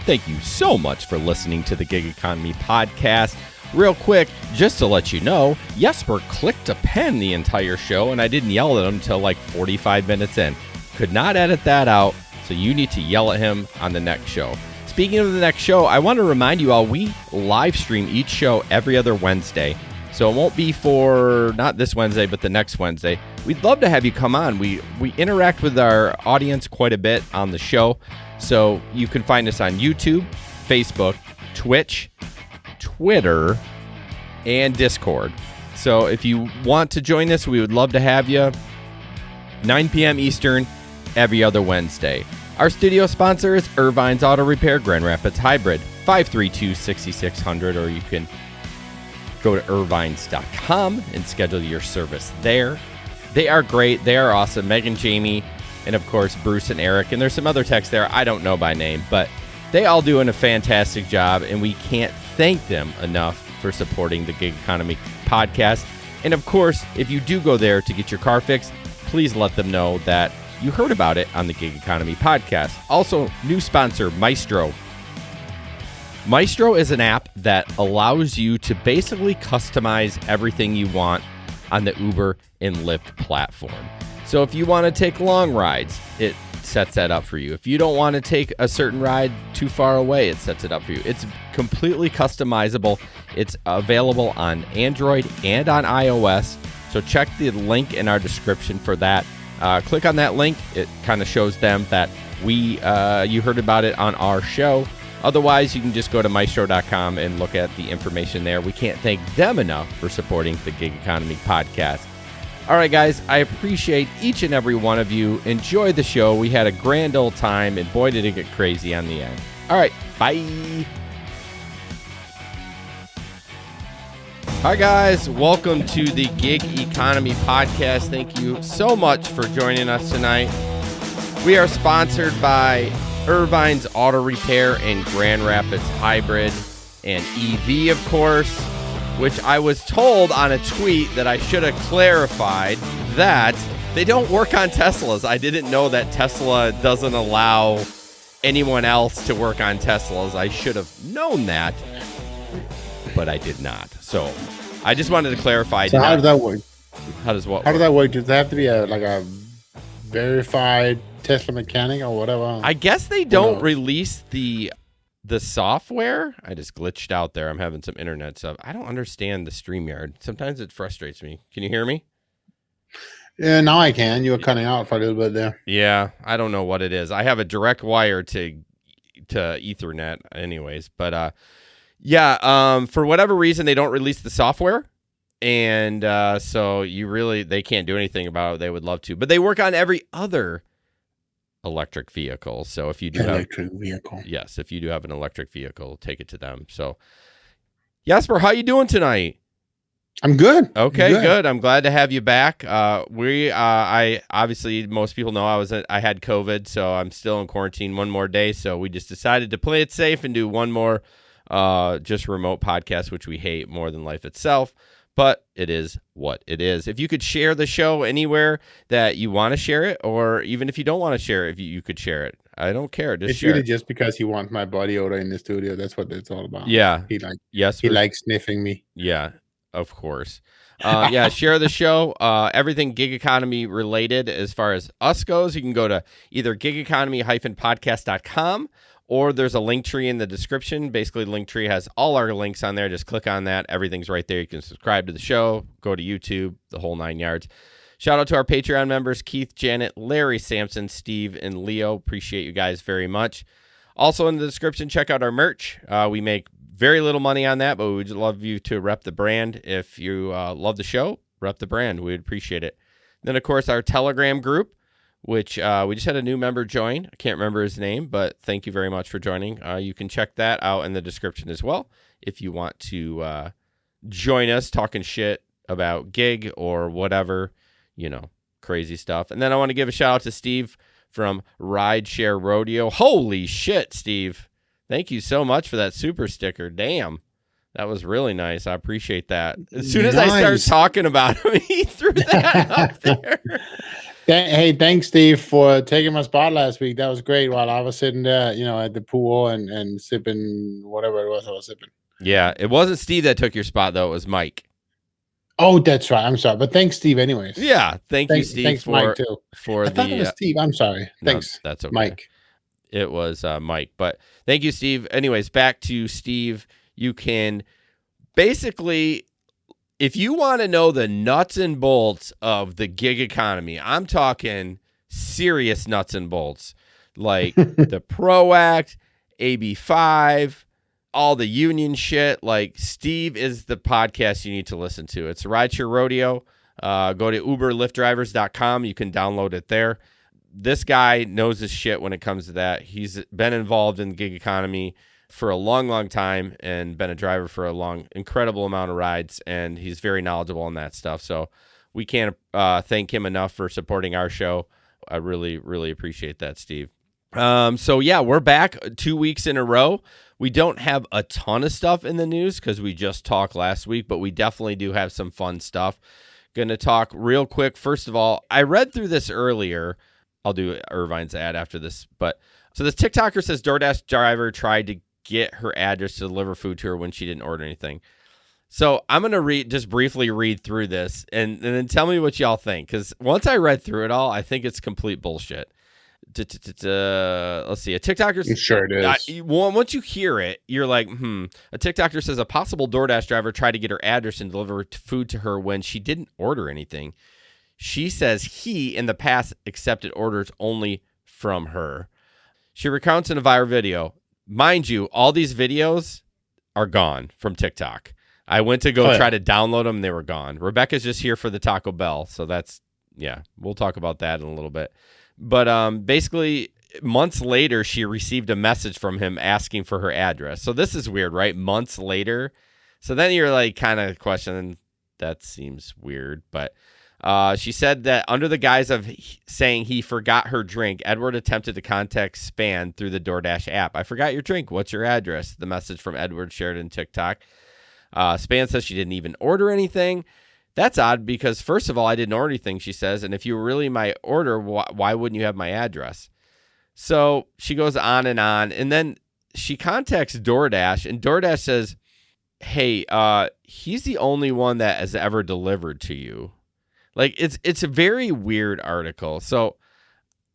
Thank you so much for listening to the Gig Economy Podcast. Real quick, just to let you know, Jesper clicked a pen the entire show, and I didn't yell at him until like 45 minutes in. Could not edit that out, so you need to yell at him on the next show. Speaking of the next show, I want to remind you all, we live stream each show every other Wednesday. So it won't be for, not this Wednesday, but the next Wednesday. We'd love to have you come on. We interact with our audience quite a bit on the show. So you can find us on YouTube, Facebook, Twitch, Twitter, and Discord. So if you want to join us, we would love to have you. 9 p.m. Eastern, every other Wednesday. Our studio sponsor is Irvine's Auto Repair, Grand Rapids Hybrid, 532-6600, or you can go to irvines.com and schedule your service there. They are great. They are awesome. Megan, Jamie, and of course, Bruce and Eric. And there's some other techs there I don't know by name, but they all doing a fantastic job, and we can't thank them enough for supporting the Gig Economy Podcast. And of course, if you do go there to get your car fixed, please let them know that you heard about it on the Gig Economy Podcast. Also, new sponsor, Maestro. Maestro is an app that allows you to basically customize everything you want on the Uber and Lyft platform. So if you want to take long rides, it sets that up for you. If you don't want to take a certain ride too far away, it sets it up for you. It's completely customizable. It's available on Android and on iOS. So check the link in our description for that. Click on that link. It kind of shows them that you heard about it on our show. Otherwise, you can just go to maestro.com and look at the information there. We can't thank them enough for supporting the Gig Economy Podcast. All right, guys, I appreciate each and every one of you. Enjoy the show. We had a grand old time, and boy, did it get crazy on the end. All right, bye. Hi, guys. Welcome to the Gig Economy Podcast. Thank you so much for joining us tonight. We are sponsored by Irvine's Auto Repair and Grand Rapids Hybrid and EV, of course, which I was told on a tweet that I should have clarified that they don't work on Teslas. I didn't know that Tesla doesn't allow anyone else to work on Teslas. I should have known that, but I did not. So I just wanted to clarify. So how does that work? How does what? How does that work? Does that have to be a verified Tesla mechanic or whatever? I guess they don't release the software. I just glitched out there. I'm having some internet stuff. I don't understand the StreamYard. Sometimes it frustrates me. Can you hear me? Yeah, now I can. You were cutting out for a little bit there. Yeah, I don't know what it is. I have a direct wire to Ethernet anyways, but for whatever reason they don't release the software. And so they can't do anything about it. They would love to, but they work on every other electric vehicle. So if you do if you do have an electric vehicle, take it to them. So Jesper, how you doing tonight? I'm good. Okay, good. I'm glad to have you back. I obviously, most people know I had COVID, so I'm still in quarantine one more day. So we just decided to play it safe and do one more just remote podcast, which we hate more than life itself. But it is what it is. If you could share the show anywhere that you want to share it, or even if you don't want to share it, if you could share it. I don't care. It's really just because he wants my body odor in the studio. That's what it's all about. Yeah. He likes sniffing me. Yeah, of course. Share the show. Everything gig economy related as far as us goes. You can go to either gigeconomy-podcast.com, or there's a link tree in the description. Basically, the link tree has all our links on there. Just click on that. Everything's right there. You can subscribe to the show, go to YouTube, the whole 9 yards. Shout out to our Patreon members, Keith, Janet, Larry, Sampson, Steve, and Leo. Appreciate you guys very much. Also in the description, check out our merch. We make very little money on that, but we would love you to rep the brand. If you love the show, rep the brand. We'd appreciate it. Then, of course, our Telegram group, which we just had a new member join. I can't remember his name, but thank you very much for joining. You can check that out in the description as well if you want to join us talking shit about gig or whatever, crazy stuff. And then I want to give a shout out to Steve from Rideshare Rodeo. Holy shit, Steve. Thank you so much for that super sticker. Damn. That was really nice. I appreciate that. As soon as I start talking about him, he threw that up there. Hey, thanks, Steve, for taking my spot last week. That was great. While I was sitting there, at the pool and sipping whatever it was I was sipping. Yeah, it wasn't Steve that took your spot though. It was Mike. Oh, that's right. I'm sorry, but thanks, Steve. Anyways. Yeah, thank you, Steve. Thanks, Mike, too. For I thought it was Steve. I'm sorry. Thanks. No, that's okay. Mike. It was Mike, but thank you, Steve. Anyways, back to Steve. You can basically, if you want to know the nuts and bolts of the gig economy, I'm talking serious nuts and bolts, like the PRO Act, AB5, all the union shit. Like, Steve is the podcast you need to listen to. It's Rideshare Rodeo. Go to uberlyftdrivers.com. You can download it there. This guy knows his shit when it comes to that. He's been involved in the gig economy for a long, long time and been a driver for a incredible amount of rides, and he's very knowledgeable on that stuff. So we can't thank him enough for supporting our show. I really, really appreciate that, Steve. So yeah, we're back 2 weeks in a row. We don't have a ton of stuff in the news because we just talked last week, but we definitely do have some fun stuff. Going to talk real quick. First of all, I read through this earlier. I'll do Irvine's ad after this. But so this TikToker says DoorDash driver tried to get her address to deliver food to her when she didn't order anything. So I'm going to just briefly read through this and then tell me what y'all think. Because once I read through it all, I think it's complete bullshit. Let's see. A TikToker. Sure it is. Once you hear it, you're like, A TikToker says a possible DoorDash driver tried to get her address and deliver food to her when she didn't order anything. She says he, in the past, accepted orders only from her. She recounts in a viral video. Mind you, all these videos are gone from TikTok. I went to go try to download them, and they were gone. Rebecca's just here for the Taco Bell, so we'll talk about that in a little bit. But basically, months later, she received a message from him asking for her address. So this is weird, right? Months later. So then you're like kind of questioning, that seems weird, but... she said that under the guise of saying he forgot her drink, Edward attempted to contact Span through the DoorDash app. I forgot your drink. What's your address? The message from Edward shared in TikTok. Span says she didn't even order anything. That's odd because, first of all, I didn't order anything, she says. And if you were really my order, why wouldn't you have my address? So she goes on. And then she contacts DoorDash, and DoorDash says, hey, he's the only one that has ever delivered to you. Like, it's a very weird article. So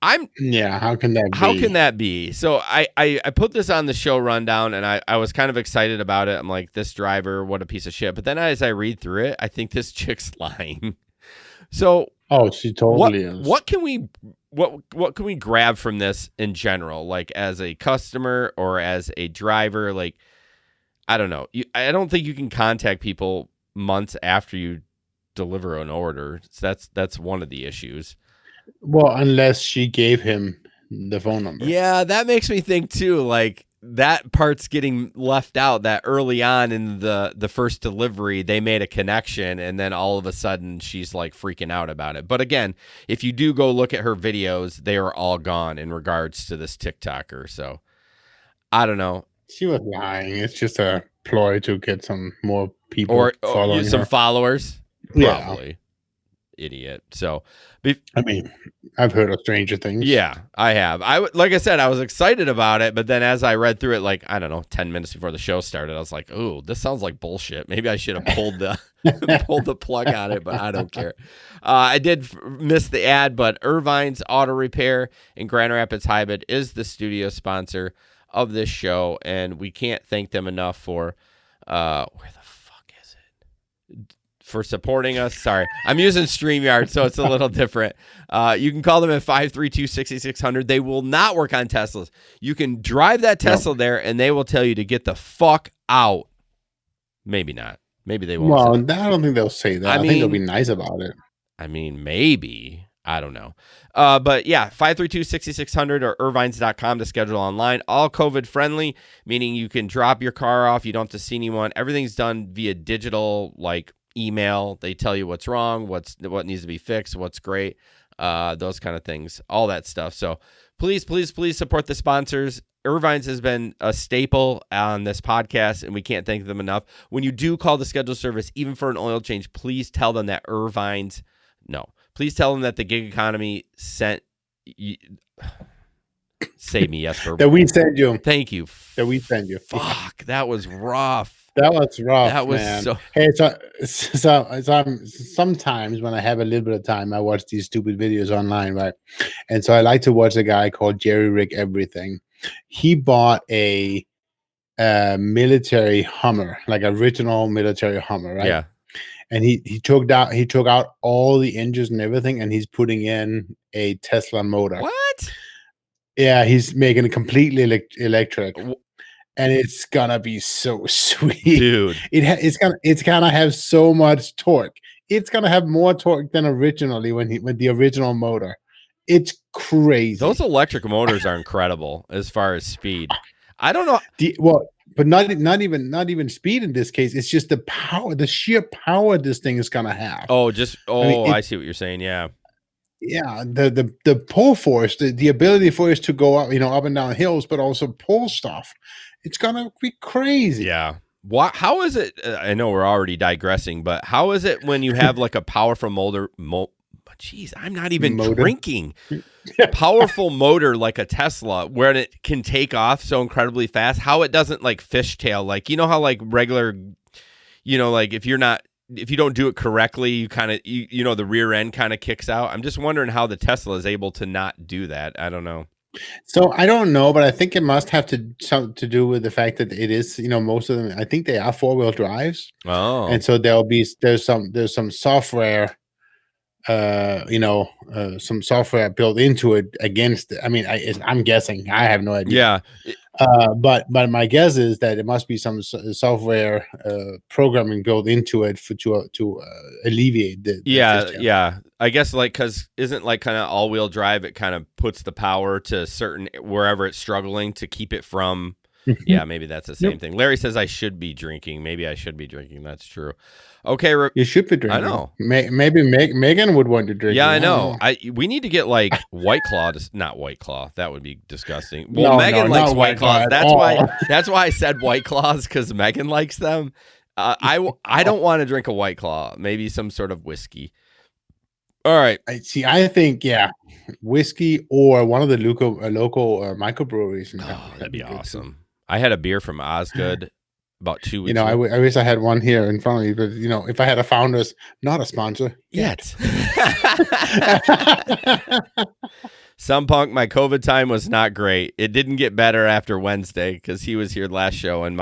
how can that be? So I put this on the show rundown, and I was kind of excited about it. I'm like, this driver, what a piece of shit. But then as I read through it, I think this chick's lying. So she totally is. What can we grab from this in general? Like, as a customer or as a driver? Like, I don't know. I don't think you can contact people months after you deliver an order. So that's one of the issues. Well, unless she gave him the phone number. Yeah, that makes me think too, like, that part's getting left out, that early on in the first delivery they made a connection, and then all of a sudden she's like freaking out about it. But again, if you do go look at her videos, they are all gone in regards to this TikToker. So I don't know. She was lying. It's just a ploy to get some more people or following some her. Followers. Probably. Yeah. Idiot. So, I mean, I've heard of stranger things. Yeah, I have. Like I said, I was excited about it, but then as I read through it, like, I don't know, 10 minutes before the show started, I was like, "Ooh, this sounds like bullshit. Maybe I should have pulled the plug on it," but I don't care. I did miss the ad, but Irvine's Auto Repair in Grand Rapids Hybrid is the studio sponsor of this show, and we can't thank them enough for where the fuck is it? For supporting us. Sorry, I'm using StreamYard, so it's a little different. You can call them at 532-6600. They will not work on Teslas. You can drive that Tesla there, and they will tell you to get the fuck out. Maybe not. Maybe they won't. Well, I don't think they'll say that. I think they'll be nice about it. I mean, maybe. I don't know. But yeah, 532-6600 or irvines.com to schedule online. All COVID friendly, meaning you can drop your car off. You don't have to see anyone. Everything's done via digital, like email. They tell you what's wrong, what needs to be fixed, what's great, those kind of things, all that stuff. So please support the sponsors. Irvine's has been a staple on this podcast, and we can't thank them enough. When you do call the schedule service, even for an oil change, please tell them that Please tell them that the gig economy sent you. Save me, Jesper. That we send you. Thank you. That we send you. Fuck, that was rough. That was rough. That was man. so. Hey, sometimes when I have a little bit of time, I watch these stupid videos online, right? And so I like to watch a guy called Jerry Rig Everything. He bought a military Hummer, like original military Hummer, right? Yeah. And he took out all the engines and everything, and he's putting in a Tesla motor. What? Yeah, he's making it completely electric, and it's gonna be so sweet, dude. It's gonna have so much torque. It's gonna have more torque than originally with the original motor. It's crazy. Those electric motors are incredible as far as speed. I don't know. But not even speed in this case. It's just the power, the sheer power this thing is gonna have. Oh, I see what you're saying. Yeah. Yeah, the pull force, the ability for us to go up, up and down hills, but also pull stuff. It's gonna be crazy. Yeah. How is it? I know we're already digressing, but how is it when you have like a powerful motor? Jeez, I'm not even drinking. Powerful motor like a Tesla, where it can take off so incredibly fast. How it doesn't like fishtail, like how like regular, like if you don't do it correctly, you kind of the rear end kind of kicks out. I'm just wondering how the Tesla is able to not do that. I don't know. So I don't know, but I think it must have to do with the fact that it is, most of them. I think they are 4-wheel drives. Oh, and so there's some software, some software built into it against it. I mean, I'm guessing. I have no idea. Yeah. But my guess is that it must be some software programming built into it to alleviate the yeah. I guess because isn't like kind of all-wheel drive, it kind of puts the power to certain wherever it's struggling to keep it from. Yeah, maybe that's the same thing. Larry says I should be drinking. Maybe I should be drinking. That's true. Okay, you should be drinking. I know. Maybe Megan would want to drink. Yeah, I know. We need to get like White Claw. Not White Claw. That would be disgusting. Well, Megan likes White Claws. That's why I said White Claws, because Megan likes them. I don't want to drink a White Claw. Maybe some sort of whiskey. All right. I think whiskey or one of the local microbreweries. Oh, that'd be awesome. I had a beer from Osgood about 2 weeks ago. I wish I had one here in front of me, but if I had a Founders, not a sponsor yet. Some Punk, my COVID time was not great. It didn't get better after Wednesday because he was here last show, and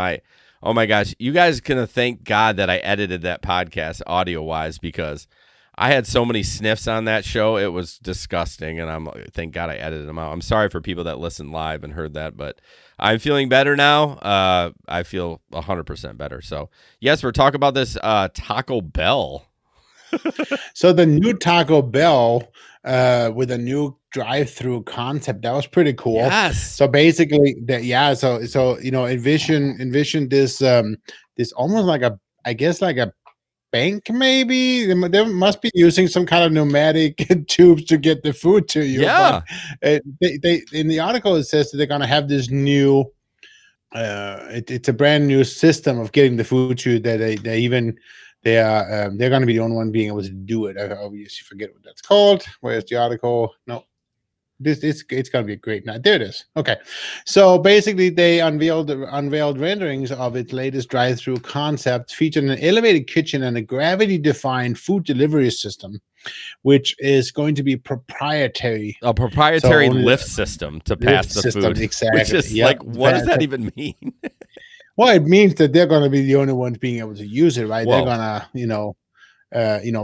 oh my gosh, you guys gonna thank God that I edited that podcast audio wise, because I had so many sniffs on that show. It was disgusting, and thank God I edited them out. I'm sorry for people that listened live and heard that, but I'm feeling better now. I feel 100% better. So, yes, we're talking about this Taco Bell. So the new Taco Bell with a new drive-through concept, that was pretty cool. Yes. So basically, envision this almost like a bank, maybe. They must be using some kind of pneumatic tubes to get the food to you. Yeah. But they in the article, it says that they're going to have this new it's a brand new system of getting the food to you, that they're going to be the only one being able to do it. I obviously forget what that's called. Where's the article? No. It's going to be a great night. There it is. Okay. So basically, they unveiled renderings of its latest drive-through concept, featuring an elevated kitchen and a gravity-defined food delivery system, which is going to be proprietary. A proprietary Lyft system to pass the food. Exactly. Which is what does that even mean? Well, it means that they're going to be the only ones being able to use it, right? Whoa. They're going to,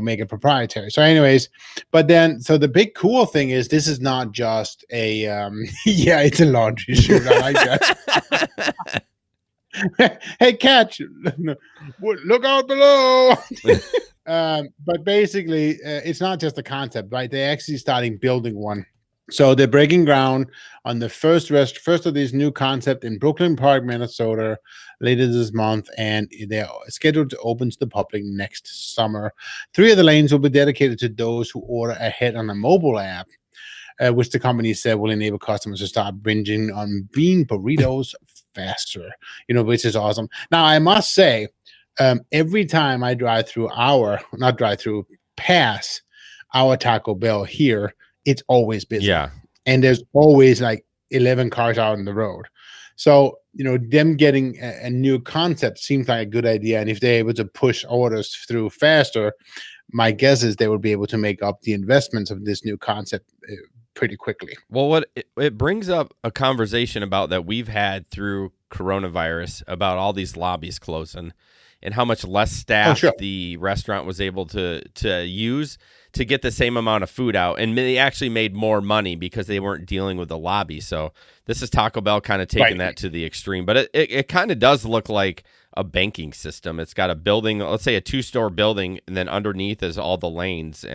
make it proprietary. So anyways, but then, so the big cool thing is, this is not just a, it's a laundry chute. I like that. Hey, catch, look out below. But basically, it's not just a concept, right? They're actually starting building one. So they're breaking ground on the first of these new concept in Brooklyn Park, Minnesota, later this month, and they're scheduled to open to the public next summer. 3 of the lanes will be dedicated to those who order ahead on a mobile app, which the company said will enable customers to start binging on bean burritos faster, which is awesome. Now, I must say, every time I pass, our Taco Bell here, it's always busy. Yeah. And there's always like 11 cars out on the road. So, them getting a new concept seems like a good idea. And if they're able to push orders through faster, my guess is they will be able to make up the investments of this new concept pretty quickly. Well, it brings up a conversation about that we've had through coronavirus about all these lobbies closing and how much less staff the restaurant was able to use to get the same amount of food out. And they actually made more money because they weren't dealing with the lobby. So this is Taco Bell kind of taking that to the extreme. But it kind of does look like a banking system. It's got a building, let's say a 2-store building, and then underneath is all the lanes.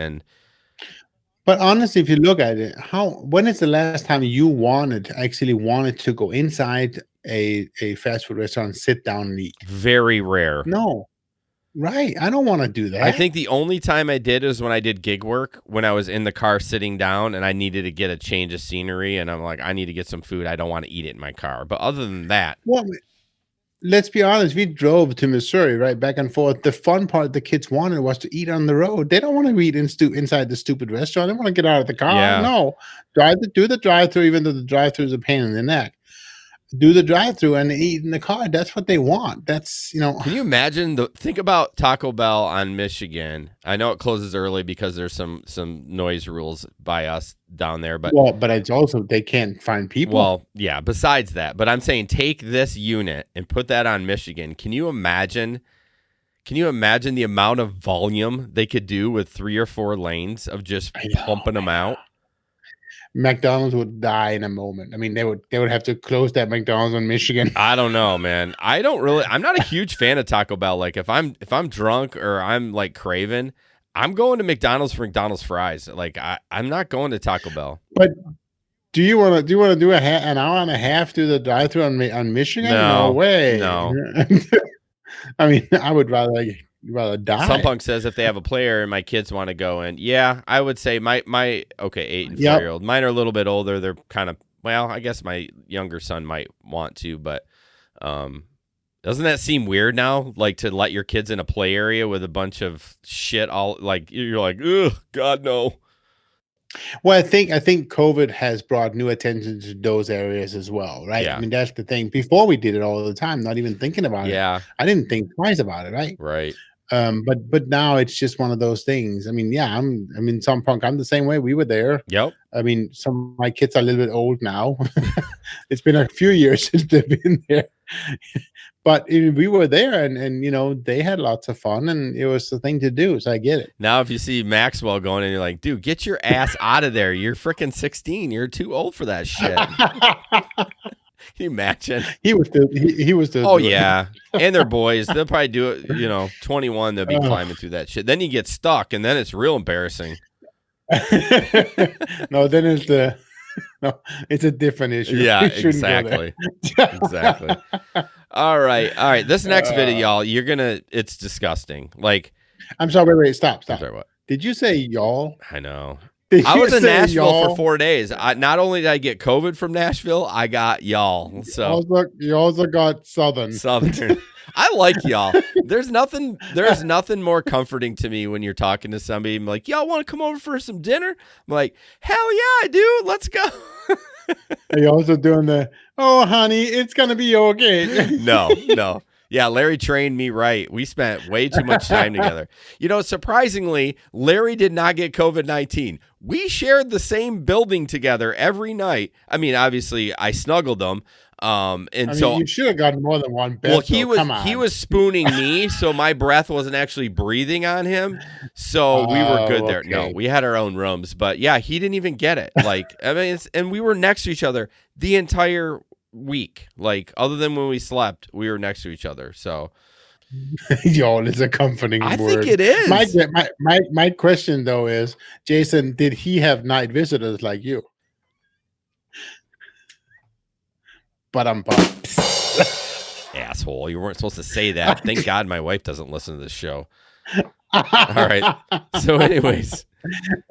But honestly, if you look at it, when is the last time you wanted to go inside a fast food restaurant, sit down and eat? Very rare. No. Right. I don't want to do that. I think the only time I did is when I did gig work, when I was in the car sitting down and I needed to get a change of scenery, and I'm like, I need to get some food. I don't want to eat it in my car. But other than that. Well, let's be honest. We drove to Missouri, right, back and forth. The fun part the kids wanted was to eat on the road. They don't want to eat inside the stupid restaurant. They want to get out of the car. Yeah. No. Do the drive-thru, even though the drive-thru is a pain in the neck. Do the drive-thru and eat in the car. That's what they want. That's, Can you imagine think about Taco Bell on Michigan? I know it closes early because there's some noise rules by us down there, but it's also they can't find people. Well, yeah, besides that, but I'm saying take this unit and put that on Michigan. Can you imagine the amount of volume they could do with 3 or 4 lanes of just pumping them out? McDonald's would die in a moment. I mean, they would have to close that McDonald's in Michigan. I don't know, man. I'm not a huge fan of Taco Bell. Like if I'm drunk or I'm like craving, I'm going to McDonald's for McDonald's fries. Like I'm not going to Taco Bell. But do you want to do an hour and a half through the drive-thru on Michigan? No way. No. I mean, I would rather die. Some punk says if they have a player and my kids want to go in, yeah, I would say my 8 and 4-year-old. Mine are a little bit older. They're kind of, well, I guess my younger son might want to, but doesn't that seem weird now? Like to let your kids in a play area with a bunch of shit all like you're like, ugh, God no. Well, I think COVID has brought new attention to those areas as well, right? Yeah. I mean, that's the thing. Before we did it all the time, not even thinking about it. Yeah. I didn't think twice about it, right? Right. But now it's just one of those things. I mean, yeah, some punk. I'm the same way. We were there. Yep. I mean, some of my kids are a little bit old now. It's been a few years since they've been there. But we were there and they had lots of fun and it was the thing to do. So I get it. Now, if you see Maxwell going and you're like, dude, get your ass out of there. You're freaking 16. You're too old for that shit. Can you imagine? He was still. Oh yeah. And they're boys. They'll probably do it, 21, they'll be climbing through that shit. Then you get stuck and then it's real embarrassing. No, then it's a different issue. Yeah, exactly. Exactly. All right. This next video, y'all, it's disgusting. Like, I'm sorry, wait, stop. I'm sorry, what? Did you say y'all? I know. I was in Nashville for 4 days. Not only did I get COVID from Nashville, I got y'all. So you also got Southern. I like y'all. There's nothing more comforting to me when you're talking to somebody. I'm like, y'all want to come over for some dinner? I'm like, hell yeah, I do. Let's go. Are you also doing oh, honey, it's going to be okay? No. Yeah, Larry trained me right. We spent way too much time together. Surprisingly, Larry did not get COVID-19. We shared the same building together every night. I mean, obviously, I snuggled him. So you should have gotten more than one bed. Well, he was spooning me, so my breath wasn't actually breathing on him. So we were good there. Okay. No, we had our own rooms, but yeah, he didn't even get it. Like, I mean, and we were next to each other the entire week. Like, other than when we slept, we were next to each other. So, y'all, it's a comforting word. I think it is. My question though is, Jason, did he have night visitors like you? But I'm asshole. You weren't supposed to say that. Thank God my wife doesn't listen to this show. All right. So, anyways,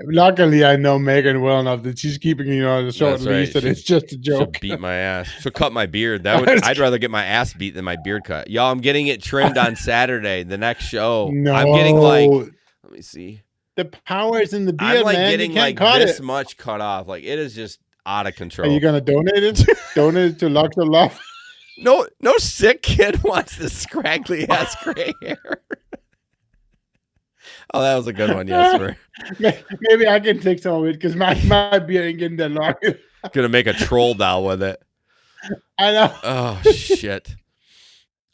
luckily I know Megan well enough that she's keeping on the short leash, and it's just a joke. She'll beat my ass. She'll cut my beard. I'd rather get my ass beat than my beard cut. Y'all, I'm getting it trimmed on Saturday. The next show, No. I'm getting let me see. The power is in the beard, I'm like man. getting You can't like cut this it. much cut off. Like it is just out of Are control. you gonna donate it? Donate it to Locks of Love? No sick kid wants this scraggly ass gray hair. Oh, that was a good one, Jesper. Maybe I can take some of it because my beard ain't getting that long. Gonna make a troll doll with it. I know. Oh shit.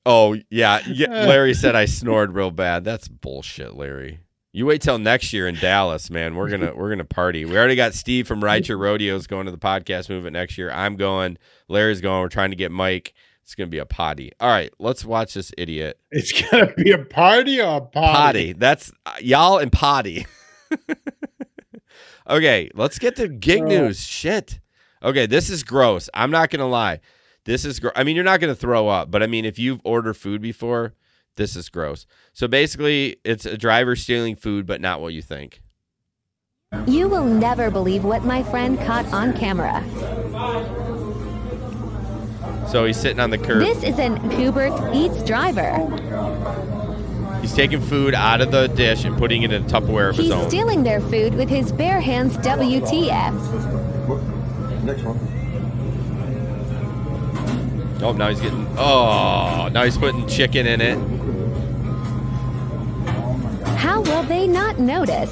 Oh yeah. Larry said I snored real bad. That's bullshit, Larry. You wait till next year in Dallas, man. We're gonna party. We already got Steve from Rideshare Rodeos going to the podcast movement next year. I'm going. Larry's going. We're trying to get Mike. It's gonna be a potty. All right, let's watch this idiot. It's gonna be a party or a potty? Potty. That's y'all and potty. Okay, let's get to gig news. Shit. Okay, this is gross. I'm not gonna lie. This is I mean, you're not gonna throw up, but I mean, if you've ordered food before, this is gross. So basically, it's a driver stealing food, but not what you think. You will never believe what my friend caught on camera. So he's sitting on the curb. This is an Hubert Eats driver. He's taking food out of the dish and putting it in a Tupperware of his own. He's stealing their food with his bare hands. WTF. Next one. Oh, now he's getting. Oh, now he's putting chicken in it. How will they not notice?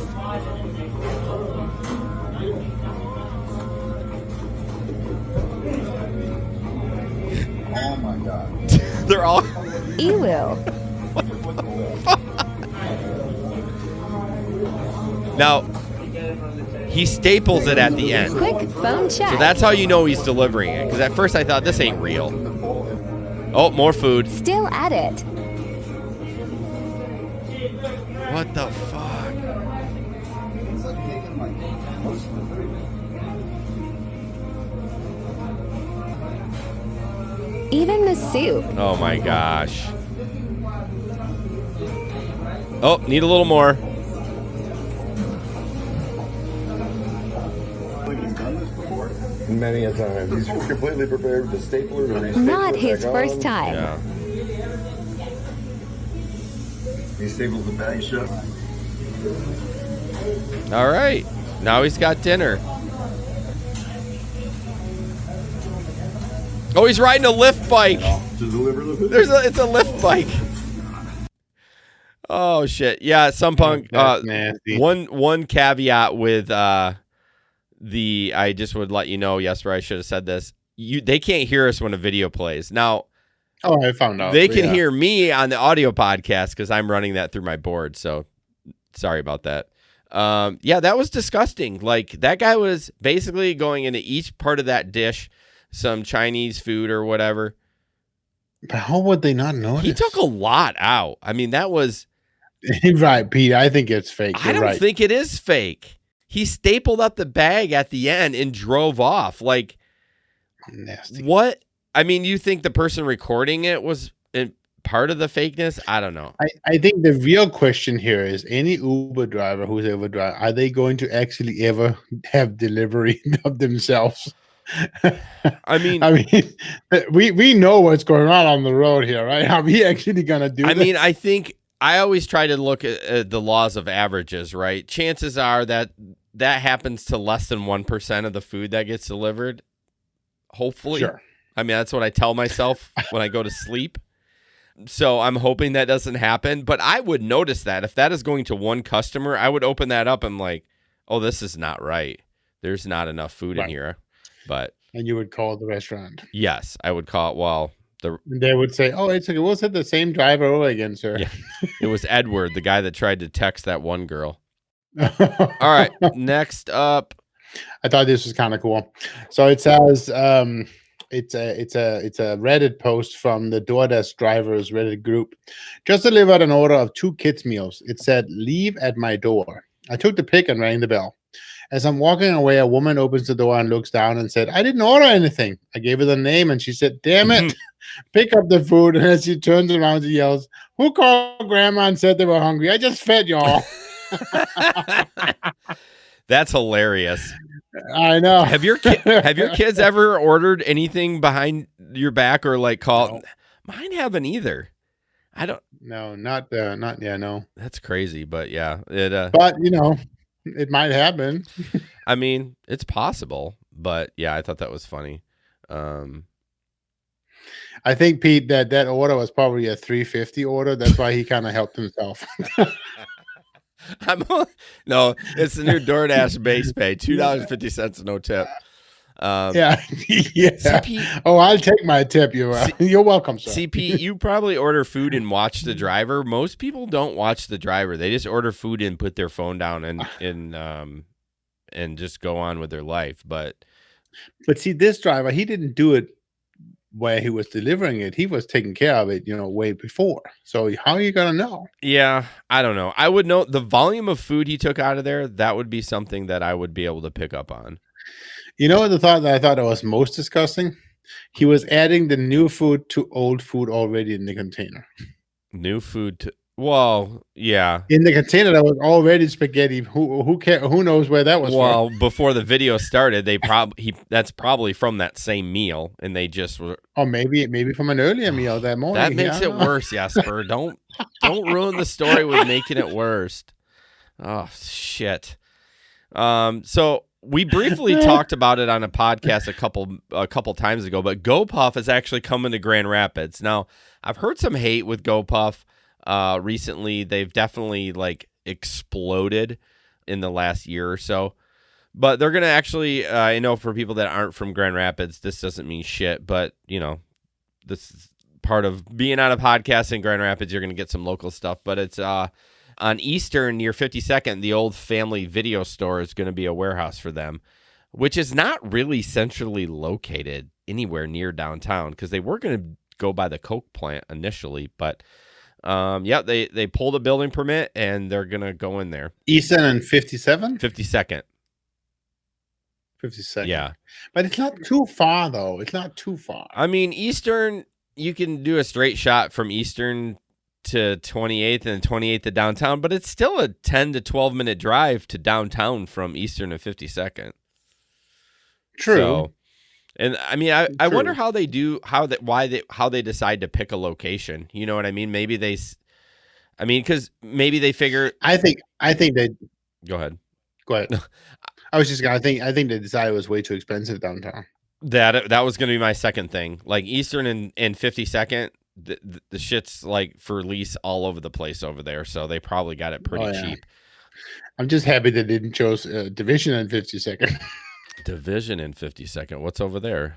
Oh my god. They're all. Ew. Now, he staples it at the end. Quick phone check. So that's how you know he's delivering it. Because at first I thought, this ain't real. Oh, more food. Still at it. What the fuck? It's like taking like most of the food. Even the soup. Oh my gosh. Oh, need a little more. He's done this before. Many a time. He's completely prepared with the stapler to restaple Not it his back first on. time. Yeah. He staples the bag shut. All right. Now he's got dinner. Oh, he's riding a Lyft bike. To deliver the food. It's a Lyft bike. Oh shit. Yeah, some punk. That's nasty. One caveat with I just would let you know, Jesper, I should have said this. They can't hear us when a video plays. Now, I found out. they can hear me on the audio podcast because I'm running that through my board. So sorry about that. Yeah, that was disgusting. Like that guy was basically going into each part of that dish, some Chinese food or whatever. But how would they not notice? He took a lot out. I mean, that was right, Pete. I think it's fake. I You're don't right. think it is fake. He stapled up the bag at the end and drove off. Like, Nasty. what? I mean, you think the person recording it was part of the fakeness? I don't know. I think the real question here is any Uber driver who's ever drive, are they going to actually ever have delivery of themselves? I mean, we know what's going on the road here, right? Are we actually gonna do I this? mean, I think I always try to look at the laws of averages, right? Chances are that happens to less than 1% of the food that gets delivered. Hopefully. Sure. I mean, that's what I tell myself when I go to sleep. So I'm hoping that doesn't happen, but I would notice that if that is going to one customer, I would open that up and like, oh, this is not right. There's not enough food in here. But and you would call the restaurant. yes, I would call it. Well, They would say, "Oh, it's okay. We'll set the same driver over again, sir." Yeah, it was Edward, the guy that tried to text that one girl. All right, next up. I thought this was kind of cool. So it says, it's a Reddit post from the DoorDash drivers Reddit group. Just delivered an order of 2 kids meals. It said, "Leave at my door." I took the pick and rang the bell. As I'm walking away, a woman opens the door and looks down and said, "I didn't order anything." I gave her the name and she said, "Damn it." Pick up the food. And as she turns around, she yells, "Who called grandma and said they were hungry? I just fed y'all." That's hilarious. I know. Have your kids ever ordered anything behind your back or like called? No. Mine haven't either. I don't. No, not yeah, no. That's crazy, but yeah, it. But it might happen. I mean, it's possible, but yeah, I thought that was funny. I think Pete that order was probably a $3.50 order. That's why he kind of helped himself. No, it's the new DoorDash base pay, $2.50, no tip. Yeah. CP, I'll take my tip. You're welcome, sir. CP, you probably order food and watch the driver. Most people don't watch the driver. They just order food and put their phone down and just go on with their life. But see, this driver, he didn't do it where he was delivering it. He was taking care of it, way before. So how are you gonna know? Yeah, I don't know. I would know the volume of food he took out of there. That would be something that I would be able to pick up on. You know the thought that I thought that was most disgusting? He was adding the new food to old food already in the container. New food to yeah. In the container that was already spaghetti. Who cares? Who knows where that was from? Before the video started, that's probably from that same meal, and they just were. Or maybe from an earlier meal that morning. That makes it worse, Jesper. Don't ruin the story with making it worse. Oh shit. So we briefly talked about it on a podcast a couple times ago, but GoPuff is actually coming to Grand Rapids. Now, I've heard some hate with GoPuff recently. They've definitely exploded in the last year or so. But they're going to actually, I know for people that aren't from Grand Rapids, this doesn't mean shit, but this is part of being on a podcast in Grand Rapids. You're going to get some local stuff, but it's on Eastern near 52nd, the old family video store is going to be a warehouse for them, which is not really centrally located anywhere near downtown because they were going to go by the Coke plant initially, but they pulled a building permit and they're going to go in there. Eastern and 57? 52nd. 52nd. Yeah. But it's not too far, though. It's not too far. I mean, Eastern, you can do a straight shot from Eastern to 28th and 28th to downtown, but it's still a 10 to 12 minute drive to downtown from Eastern to 52nd. True. So, and I mean, I wonder how they decide to pick a location. You know what I mean? Maybe because maybe they figure. I think they. Go ahead. I was just gonna. I think they decided it was way too expensive downtown. That was going to be my second thing. Like Eastern and 52nd. The shit's for lease all over the place over there, so they probably got it pretty cheap. I'm just happy they didn't choose Division and 52nd. Division and 52nd. What's over there?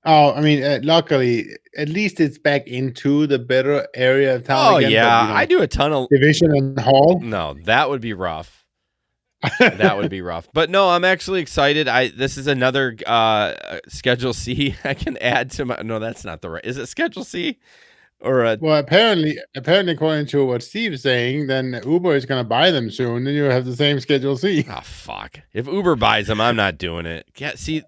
Oh, I mean, luckily, at least it's back into the better area of town. Oh again, yeah, but, I do a ton of Division and Hall. No, that would be rough. That would be rough. But no, I'm actually excited. This is another Schedule C I can add to my. No, that's not the right. Is it Schedule C? Well, apparently, according to what Steve's saying, then Uber is going to buy them soon. Then you have the same Schedule C. Oh fuck! If Uber buys them, I'm not doing it. See,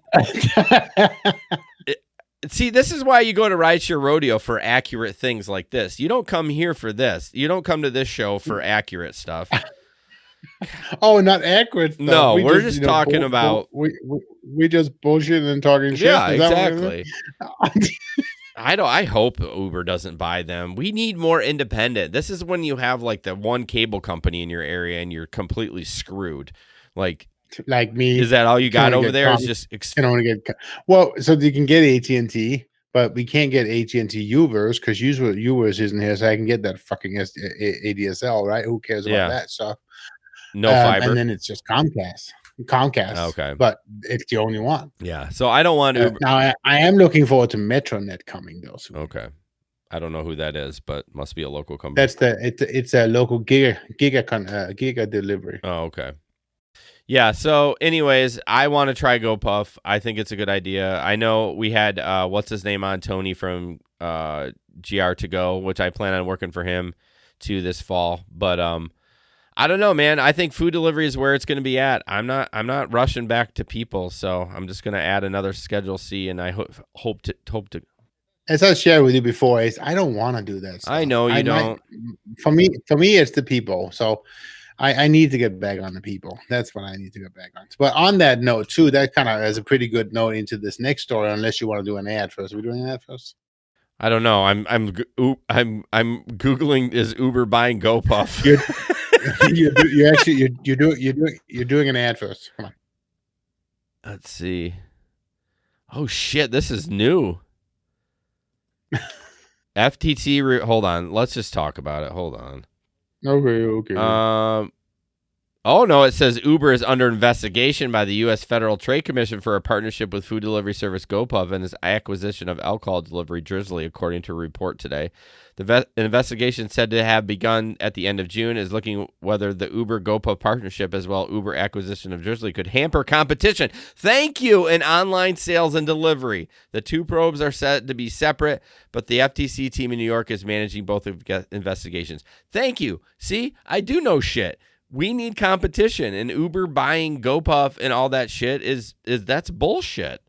this is why you go to Rideshare Rodeo for accurate things like this. You don't come here for this. You don't come to this show for accurate stuff. Oh, not accurate stuff. No, we're just talking about. We just bullshitting and talking shit. Yeah, exactly. I hope Uber doesn't buy them. We need more independent. This is when you have the one cable company in your area and you're completely screwed. Like me. Is that all you got over there? Is just can only get so you can get AT&T, but we can't get AT&T Uvers because Uvers isn't here, so I can get that fucking ADSL, right? Who cares about that stuff? No fiber. And then it's just Comcast. Okay. But it's the only one. Yeah. So I don't want Uber. Now I am looking forward to MetroNet coming though. Soon. Okay. I don't know who that is, but must be a local company. It's a local giga delivery. Oh, okay. Yeah. So anyways, I want to try GoPuff. I think it's a good idea. I know we had what's his name on, Tony from GR2Go, which I plan on working for him too this fall. But I don't know, man. I think food delivery is where it's going to be at. I'm not rushing back to people, so I'm just going to add another Schedule C, and I hope to. As I shared with you before, I don't want to do that stuff. I know you don't. For me, it's the people. So I need to get back on the people. That's what I need to get back on. But on that note, too, that kind of has a pretty good note into this next story. Unless you want to do an ad first, are we doing an ad first? I don't know. I'm googling is Uber buying GoPuff. You're doing an ad first. Come on. Let's see. Oh shit, this is new. FTC. Hold on. Let's just talk about it. Hold on. Okay. Oh, no, it says Uber is under investigation by the U.S. Federal Trade Commission for a partnership with food delivery service GoPuff and its acquisition of alcohol delivery Drizzly, according to a report today. The investigation, said to have begun at the end of June, is looking whether the Uber GoPuff partnership as well Uber acquisition of Drizzly could hamper competition. Thank you, in online sales and delivery. The two probes are set to be separate, but the FTC team in New York is managing both investigations. Thank you. See, I do know shit. We need competition, and Uber buying GoPuff and all that shit is that's bullshit.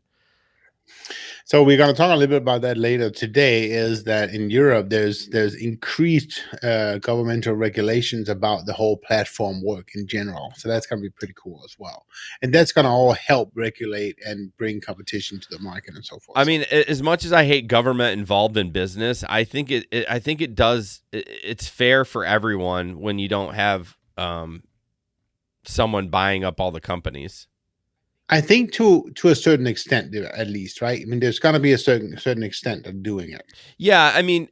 So we're going to talk a little bit about that later. Today is that in Europe there's increased governmental regulations about the whole platform work in general. So that's going to be pretty cool as well, and that's going to all help regulate and bring competition to the market and so forth. I mean, as much as I hate government involved in business, I think it does. It's fair for everyone when you don't have someone buying up all the companies. I think to a certain extent, at least, right? I mean, there's going to be a certain extent of doing it. Yeah, I mean,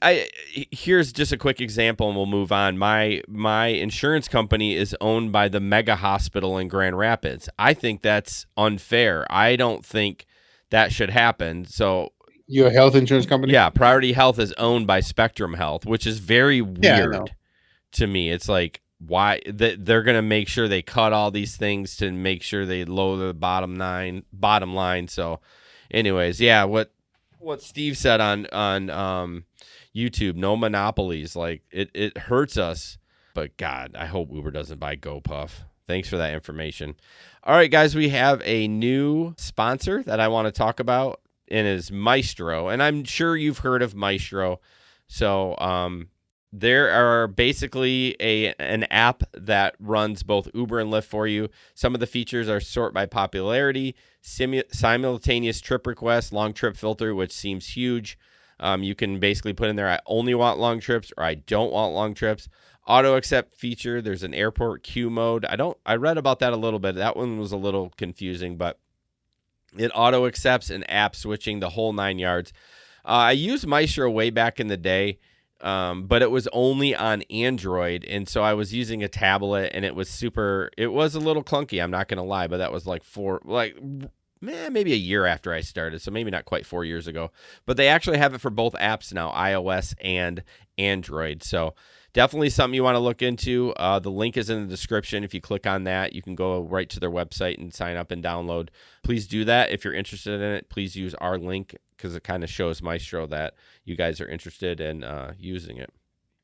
here's just a quick example, and we'll move on. My insurance company is owned by the mega hospital in Grand Rapids. I think that's unfair. I don't think that should happen. So your health insurance company? Yeah, Priority Health is owned by Spectrum Health, which is very weird to me. It's like, why they're going to make sure they cut all these things to make sure they lower the bottom line. So anyways, yeah, what Steve said on YouTube, no monopolies, like it hurts us, but God, I hope Uber doesn't buy GoPuff. Thanks for that information. All right, guys, we have a new sponsor that I want to talk about, and is Maestro, and I'm sure you've heard of Maestro. So there are basically an app that runs both Uber and Lyft for you. Some of the features are sort by popularity, simultaneous trip requests, long trip filter, which seems huge. You can basically put in there, I only want long trips, or I don't want long trips. Auto accept feature. There's an airport queue mode. I read about that a little bit. That one was a little confusing, but it auto accepts and app switching, the whole 9 yards. I used Maestro way back in the day. But it was only on Android, and so I was using a tablet, and it was a little clunky, I'm not going to lie, but that was maybe a year after I started, so maybe not quite 4 years ago. But they actually have it for both apps now, iOS and Android, so definitely something you want to look into. The link is in the description. If you click on that, you can go right to their website and sign up and download. Please do that. If you're interested in it, please use our link, because it kind of shows Maestro that you guys are interested in using it.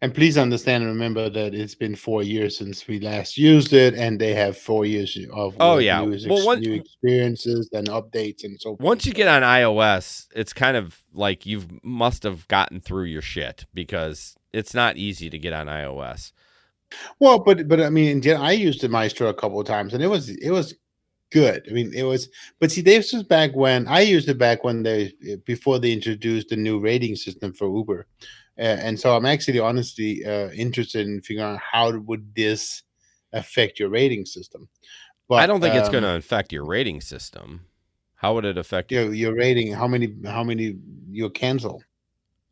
And please understand and remember that it's been 4 years since we last used it, and they have 4 years of new experiences and updates and so forth. Once you get on iOS, it's kind of like you must have gotten through your shit, because it's not easy to get on iOS. Well, but I mean, I used the Maestro a couple of times, and it was good. I mean, it was, but see, this was back when I used it, before they introduced the new rating system for Uber. And so I'm actually honestly interested in figuring out how would this affect your rating system. But I don't think it's going to affect your rating system. How would it affect your rating? How many you'll cancel?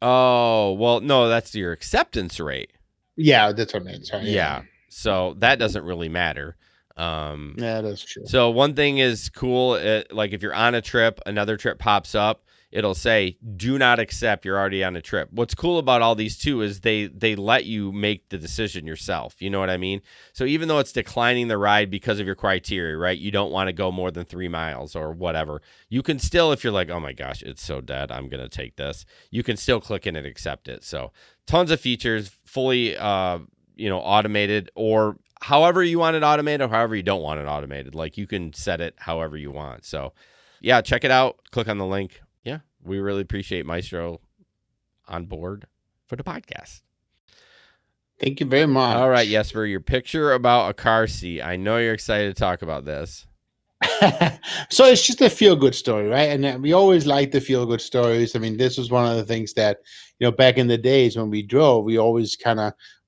Oh, well, no, that's your acceptance rate. Yeah, that's what I meant. Sorry. Yeah. So that doesn't really matter. Yeah, that's true. So one thing is cool, like if you're on a trip, another trip pops up, it'll say, do not accept, you're already on a trip. What's cool about all these too is they let you make the decision yourself. You know what I mean? So even though it's declining the ride because of your criteria, right? You don't want to go more than 3 miles or whatever. You can still, if you're like, oh my gosh, it's so dead, I'm going to take this, you can still click in and accept it. So tons of features, fully, automated, or however you want it automated, or however you don't want it automated. Like, you can set it however you want. So yeah, check it out. Click on the link. Yeah, we really appreciate Maestro on board for the podcast. Thank you very much. All right, Jesper, your picture about a car seat. I know you're excited to talk about this. So it's just a feel good story, right? And we always like the feel good stories. I mean, this was one of the things that, back in the days when we drove, we always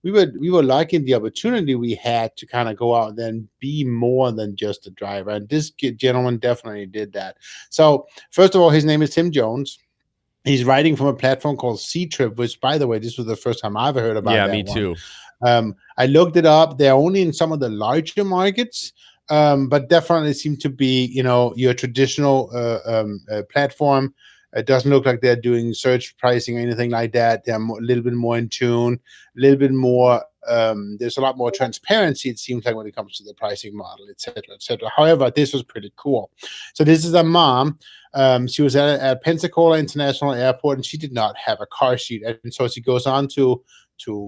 we were liking the opportunity we had to kind of go out and be more than just a driver. And this gentleman definitely did that. So first of all, his name is Tim Jones. He's writing from a platform called C-Trip, which, by the way, this was the first time I've heard about. Yeah, that me one. too. I looked it up. They're only in some of the larger markets, but definitely seem to be, your traditional platform. It doesn't look like they're doing search pricing or anything like that. They're a little bit more in tune, a little bit more. There's a lot more transparency, it seems like, when it comes to the pricing model, et cetera, et cetera. However, this was pretty cool. So this is a mom. She was at Pensacola International Airport, and she did not have a car seat. And so she goes on to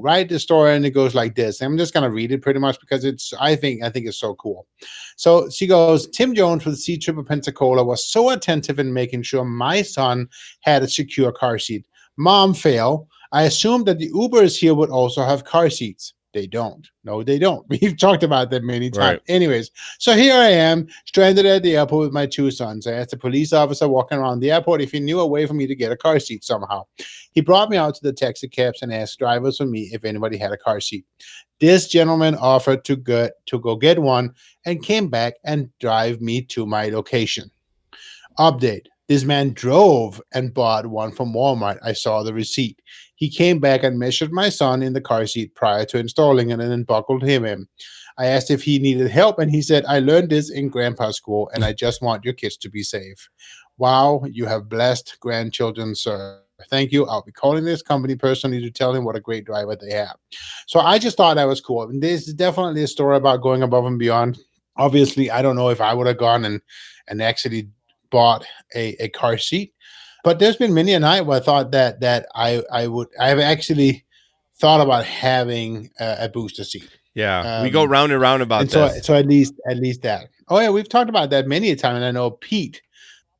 write the story, and it goes like this. I'm just going to read it pretty much because I think it's so cool. So she goes, Tim Jones with C-Trip of Pensacola was so attentive in making sure my son had a secure car seat. Mom fail. I assumed that the Ubers here would also have car seats. They don't. No, they don't. We've talked about that many times. Right. Anyways, so here I am, stranded at the airport with my two sons. I asked a police officer walking around the airport if he knew a way for me to get a car seat somehow. He brought me out to the taxi cabs and asked drivers for me if anybody had a car seat. This gentleman offered to go get one and came back and drive me to my location. Update. This man drove and bought one from Walmart. I saw the receipt. He came back and measured my son in the car seat prior to installing it and then buckled him in. I asked if he needed help, and he said, I learned this in grandpa's school, and I just want your kids to be safe. Wow, you have blessed grandchildren, sir. Thank you. I'll be calling this company personally to tell him what a great driver they have. So I just thought that was cool. And this is definitely a story about going above and beyond. Obviously, I don't know if I would have gone and actually bought a car seat, but there's been many a night where I thought that I've actually thought about having a booster seat. Yeah, we go round and round about this. So at least that. Oh yeah, we've talked about that many a time, and I know Pete,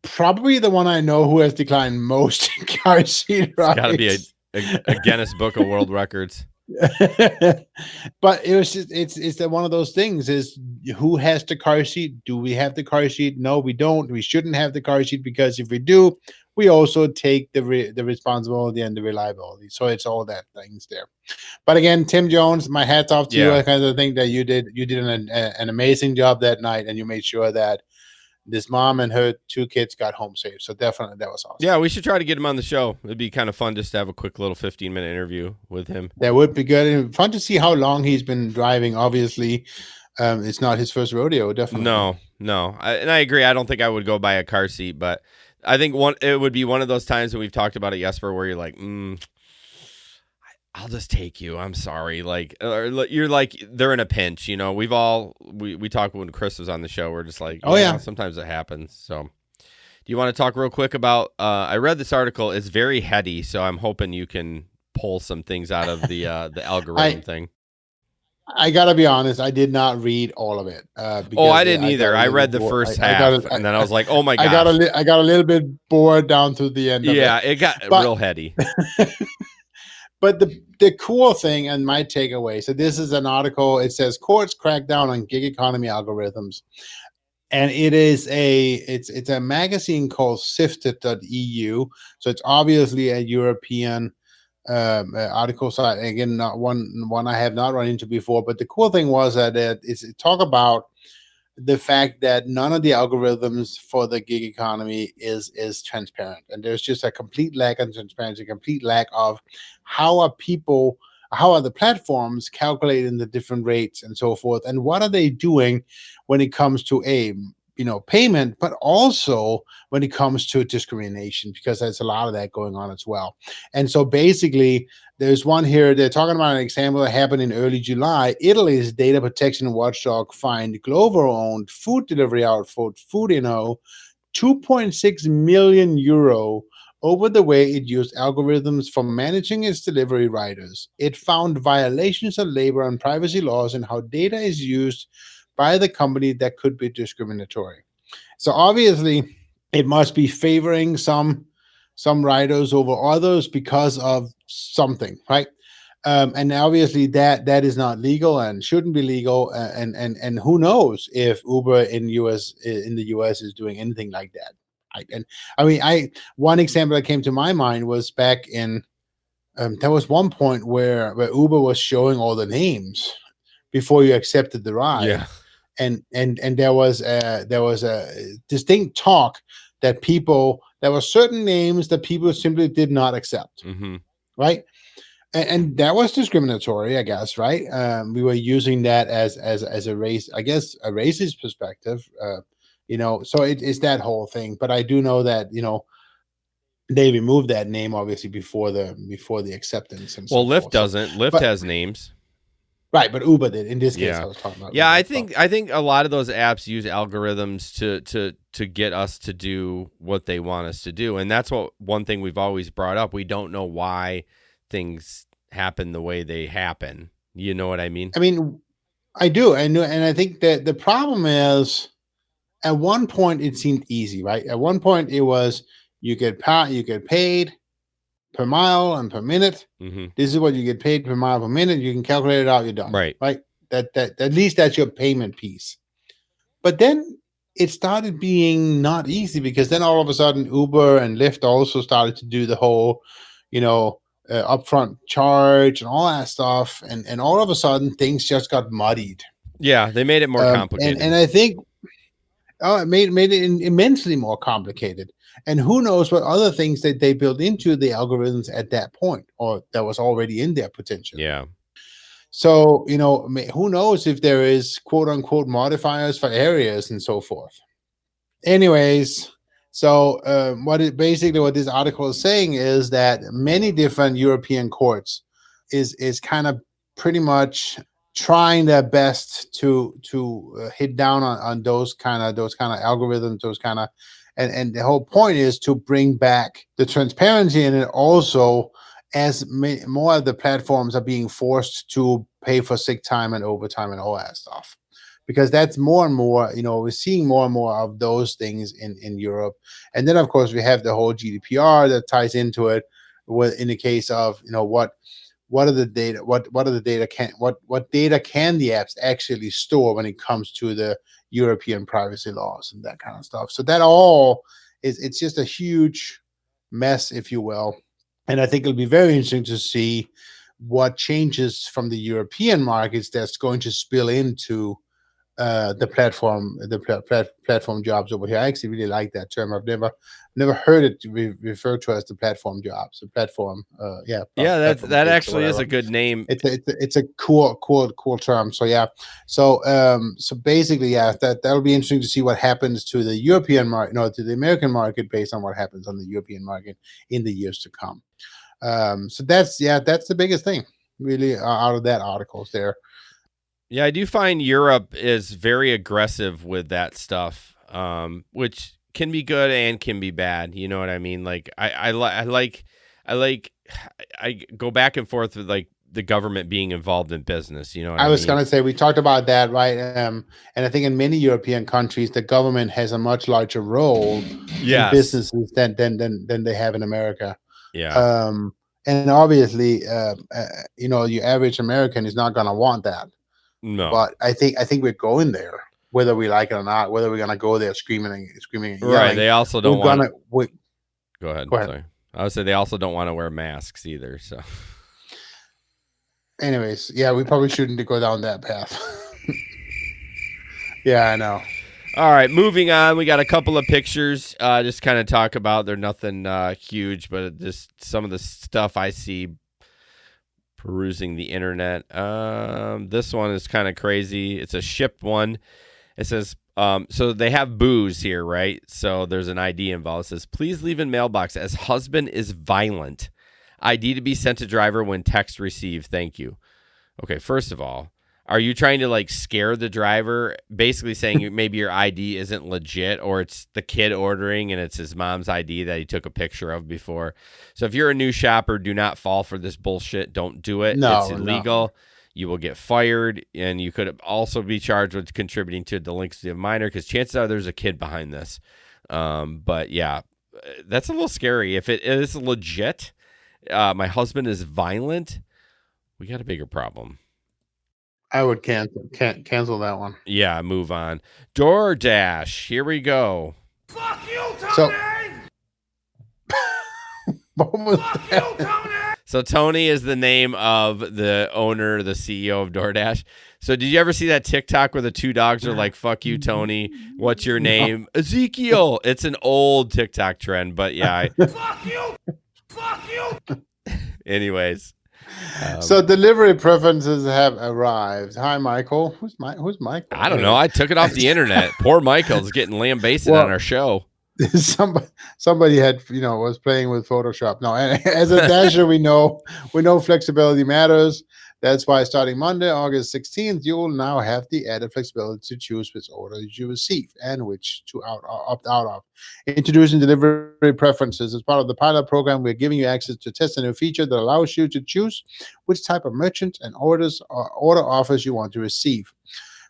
probably the one I know who has declined most car seat rides. It's got to be a Guinness Book of World Records. But it was just it's one of those things, is who has the car seat? Do we have the car seat? No, we don't. We shouldn't have the car seat, because if we do, we also take the responsibility and the reliability. So it's all that things there. But again, Tim Jones, my hat's off to you. I kind of think that you did an amazing job that night, and you made sure that this mom and her two kids got home safe. So definitely that was awesome. Yeah, we should try to get him on the show. It'd be kind of fun just to have a quick little 15-minute interview with him. That would be good. And fun to see how long he's been driving. Obviously, it's not his first rodeo, definitely. No. And I agree. I don't think I would go buy a car seat, but I think it would be one of those times that we've talked about it, Jesper, where you're like, I'll just take you. I'm sorry. Like, you're like, they're in a pinch, we talked when Chris was on the show. We're just like, sometimes it happens. So do you want to talk real quick about, I read this article. It's very heady. So I'm hoping you can pull some things out of the algorithm thing. I gotta be honest. I did not read all of it. I didn't either. I read the first half, and then I was like, "Oh my god!" I got a little bit bored down to the end. Yeah, it got real heady. But the cool thing, and my takeaway, so this is an article. It says courts crack down on gig economy algorithms, and it's a magazine called Sifted.eu. So it's obviously a European article. So again, not one I have not run into before. But the cool thing was that it talk about the fact that none of the algorithms for the gig economy is transparent, and there's just a complete lack of transparency, a complete lack of how are the platforms calculating the different rates and so forth, and what are they doing when it comes to payment, but also when it comes to discrimination, because there's a lot of that going on as well. And so basically, there's one here, they're talking about an example that happened in early July. Italy's data protection watchdog fined Glovo-owned food delivery outfit Foodino 2.6 million euro over the way it used algorithms for managing its delivery riders. It found violations of labor and privacy laws and how data is used by the company that could be discriminatory. So obviously, it must be favoring some riders over others because of something, right? And obviously that is not legal and shouldn't be legal. And who knows if Uber in the US is doing anything like that. One example that came to my mind was back in there was one point where Uber was showing all the names before you accepted the ride. Yeah. And there was a distinct talk that there were certain names that people simply did not accept. Mm-hmm. Right. And that was discriminatory, I guess, right? We were using that as a race, I guess, a racist perspective, so it's that whole thing. But I do know that, they removed that name obviously before the acceptance. And well, so Lyft forth. doesn't. Lyft has names. Right, but Uber did. In this case, Yeah. I was talking about. Yeah, Uber, I think a lot of those apps use algorithms to get us to do what they want us to do, and that's one thing we've always brought up. We don't know why things happen the way they happen. You know what I mean? I mean, I do. I know, and I think that the problem is, at one point it seemed easy, right? At one point it was you get paid per mile and per minute. Mm-hmm. This is what you get paid per mile per minute. You can calculate it out. You're done. Right. That at least that's your payment piece. But then it started being not easy because then all of a sudden Uber and Lyft also started to do the whole, upfront charge and all that stuff, and all of a sudden things just got muddied. Yeah, they made it more complicated, and I think it made it immensely more complicated. And who knows what other things that they built into the algorithms at that point, or that was already in there potentially. Yeah. So who knows if there is quote unquote modifiers for areas and so forth. Anyways. So what this article is saying is that many different European courts is kind of pretty much trying their best to hit down on those kind of algorithms, and the whole point is to bring back the transparency in it also, as more of the platforms are being forced to pay for sick time and overtime and all that stuff. Because that's more and more, we're seeing more and more of those things in Europe. And then, of course, we have the whole GDPR that ties into it. In the case of, what are the data? What data can the apps actually store when it comes to the European privacy laws and that kind of stuff? So that all it's just a huge mess, if you will. And I think it'll be very interesting to see what changes from the European markets that's going to spill into the platform jobs over here. I actually really like that term. I've never heard it referred to as the platform jobs. The platform, that actually is a good name. It's a cool term. So yeah, so basically, that'll be interesting to see what happens to the European market, to the American market, based on what happens on the European market in the years to come. So that's the biggest thing really out of that article there. Yeah, I do find Europe is very aggressive with that stuff, which can be good and can be bad. You know what I mean? Like I go back and forth with like the government being involved in business. You know what I was mean? going to say, we talked about that, right? And I think in many European countries, the government has a much larger role in businesses than they have in America. Yeah. And obviously, your average American is not going to want that. No, but I think we're going there, whether we like it or not. Whether we're gonna go there screaming and yelling. Right. They also don't want. Go ahead. Sorry. I would say they also don't want to wear masks either. So, anyways, yeah, we probably shouldn't go down that path. Yeah, I know. All right, moving on. We got a couple of pictures. Just kind of talk about. They're nothing huge, but just some of the stuff I see perusing the internet. This one is kind of crazy. It's a shipped one. It says, so they have booze here, right? So there's an ID involved. It says, please leave in mailbox as husband is violent. ID to be sent to driver when text received. Thank you. Okay, first of all, are you trying to like scare the driver? Basically saying maybe your ID isn't legit, or it's the kid ordering and it's his mom's ID that he took a picture of before. So if you're a new shopper, do not fall for this bullshit. Don't do it. It's illegal. No. You will get fired, and you could also be charged with contributing to delinquency of minor, because chances are there's a kid behind this. But yeah, that's a little scary. If it is legit, my husband is violent. We got a bigger problem. I would cancel that one. Yeah, move on. DoorDash. Here we go. Fuck you, Tony! So, what was Fuck that? you, Tony! So Tony is the name of the owner, the CEO of DoorDash. So did you ever see that TikTok where the two dogs are like, fuck you, Tony. What's your name? No. Ezekiel. It's an old TikTok trend, but yeah. Fuck you! Fuck you! Anyways. So delivery preferences have arrived. Hi, Michael. Who's Michael? I don't know. I took it off the internet. Poor Michael's getting lambasted on our show. Somebody had, was playing with Photoshop. No, as a Dasher, we know flexibility matters. That's why starting Monday, August 16th, you will now have the added flexibility to choose which orders you receive and which to opt out of. Introducing delivery preferences as part of the pilot program, we're giving you access to test a new feature that allows you to choose which type of merchant and order offers you want to receive.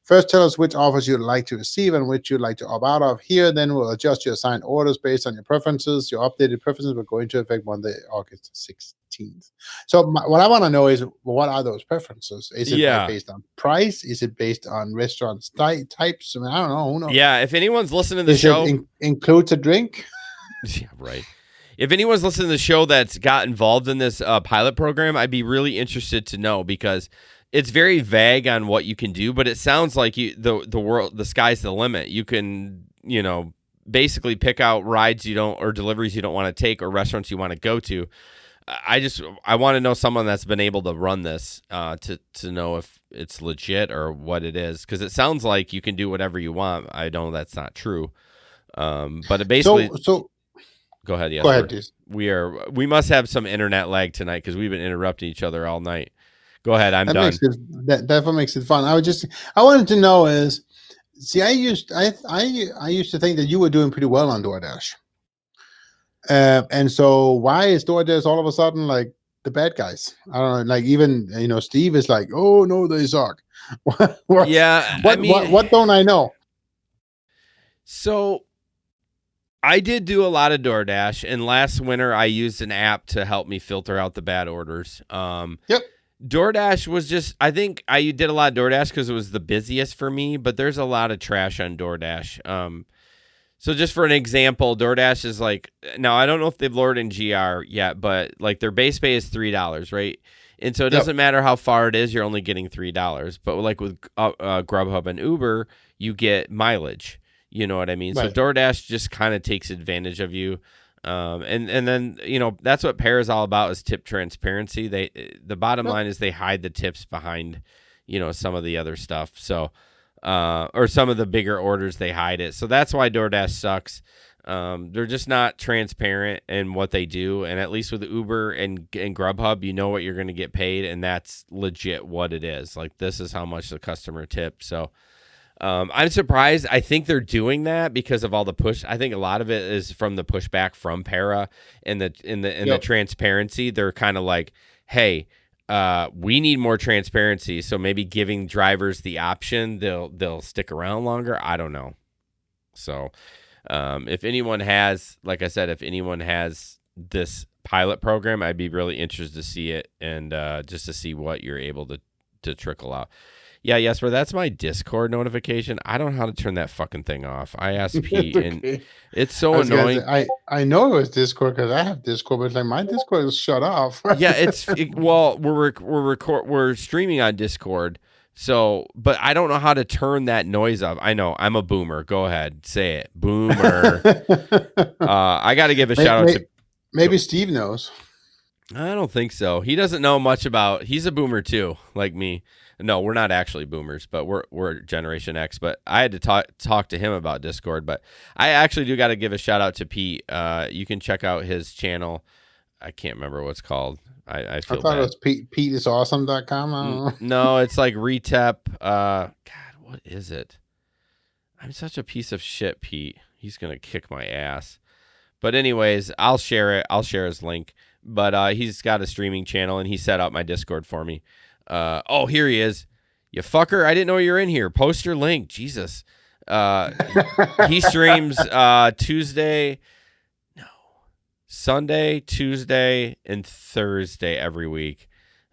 First, tell us which offers you'd like to receive and which you'd like to opt out of. Here, then we'll adjust your assigned orders based on your preferences. Your updated preferences will go into effect Monday, August 16th. So what I want to know is, what are those preferences? Is it based on price? Is it based on restaurant types? I mean, I don't know. Who knows? Yeah, if anyone's listening to the show. Includes a drink? Yeah, right. If anyone's listening to the show that's got involved in this pilot program, I'd be really interested to know, because it's very vague on what you can do, but it sounds like the sky's the limit. You can, basically pick out rides or deliveries you don't want to take, or restaurants you want to go to. I want to know someone that's been able to run this to know if it's legit or what it is, because it sounds like you can do whatever you want. I know that's not true, but it basically. So go ahead. Yes, go ahead, please. We must have some internet lag tonight because we've been interrupting each other all night. Go ahead. I'm done. That makes it fun. I wanted to know is, see, I used to think that you were doing pretty well on DoorDash. And so why is DoorDash all of a sudden like the bad guys? I don't know. Like even, Steve is like, oh no, they suck. What don't I know? So I did do a lot of DoorDash, and last winter I used an app to help me filter out the bad orders. Yep. DoorDash was just, I think I did a lot of DoorDash because it was the busiest for me, but there's a lot of trash on DoorDash. So just for an example, DoorDash is like, now I don't know if they've lowered in GR yet, but like their base pay is $3, right? And so it doesn't matter how far it is, you're only getting $3. But like with Grubhub and Uber, you get mileage. You know what I mean? Right. So DoorDash just kind of takes advantage of you. And then, that's what Pair is all about, is tip transparency. The bottom line is they hide the tips behind, some of the other stuff. So, or some of the bigger orders, they hide it. So that's why DoorDash sucks. They're just not transparent in what they do. And at least with Uber and Grubhub, you know what you're going to get paid, and that's legit what it is. Like, this is how much the customer tipped. So, I'm surprised. I think they're doing that because of all the push. I think a lot of it is from the pushback from Para and the transparency. They're kind of like, hey, we need more transparency. So maybe giving drivers the option, they'll stick around longer. I don't know. So if anyone has, like I said, this pilot program, I'd be really interested to see it, and just to see what you're able to trickle out. Yeah, Jesper, that's my Discord notification. I don't know how to turn that fucking thing off. I asked Pete, and it's so annoying. I know it was Discord because I have Discord, but it's like my Discord is shut off. Yeah, we're streaming on Discord, so but I don't know how to turn that noise off. I know I'm a boomer. Go ahead, say it, boomer. I got to give a shout out to. Maybe Steve knows. I don't think so. He doesn't know much about. He's a boomer too, like me. No, we're not actually boomers, but we're Generation X. But I had to talk to him about Discord. But I actually do got to give a shout out to Pete. You can check out his channel. I can't remember what it's called. I feel thought bad. It was PeteIsAwesome.com. I don't know. No, it's like Retep. God, what is it? I'm such a piece of shit, Pete. He's gonna kick my ass. But anyways, I'll share it. I'll share his link. But he's got a streaming channel, and he set up my Discord for me. Oh, here he is. You fucker. I didn't know you were in here. Post your link. Jesus. He streams Sunday, Tuesday, and Thursday every week.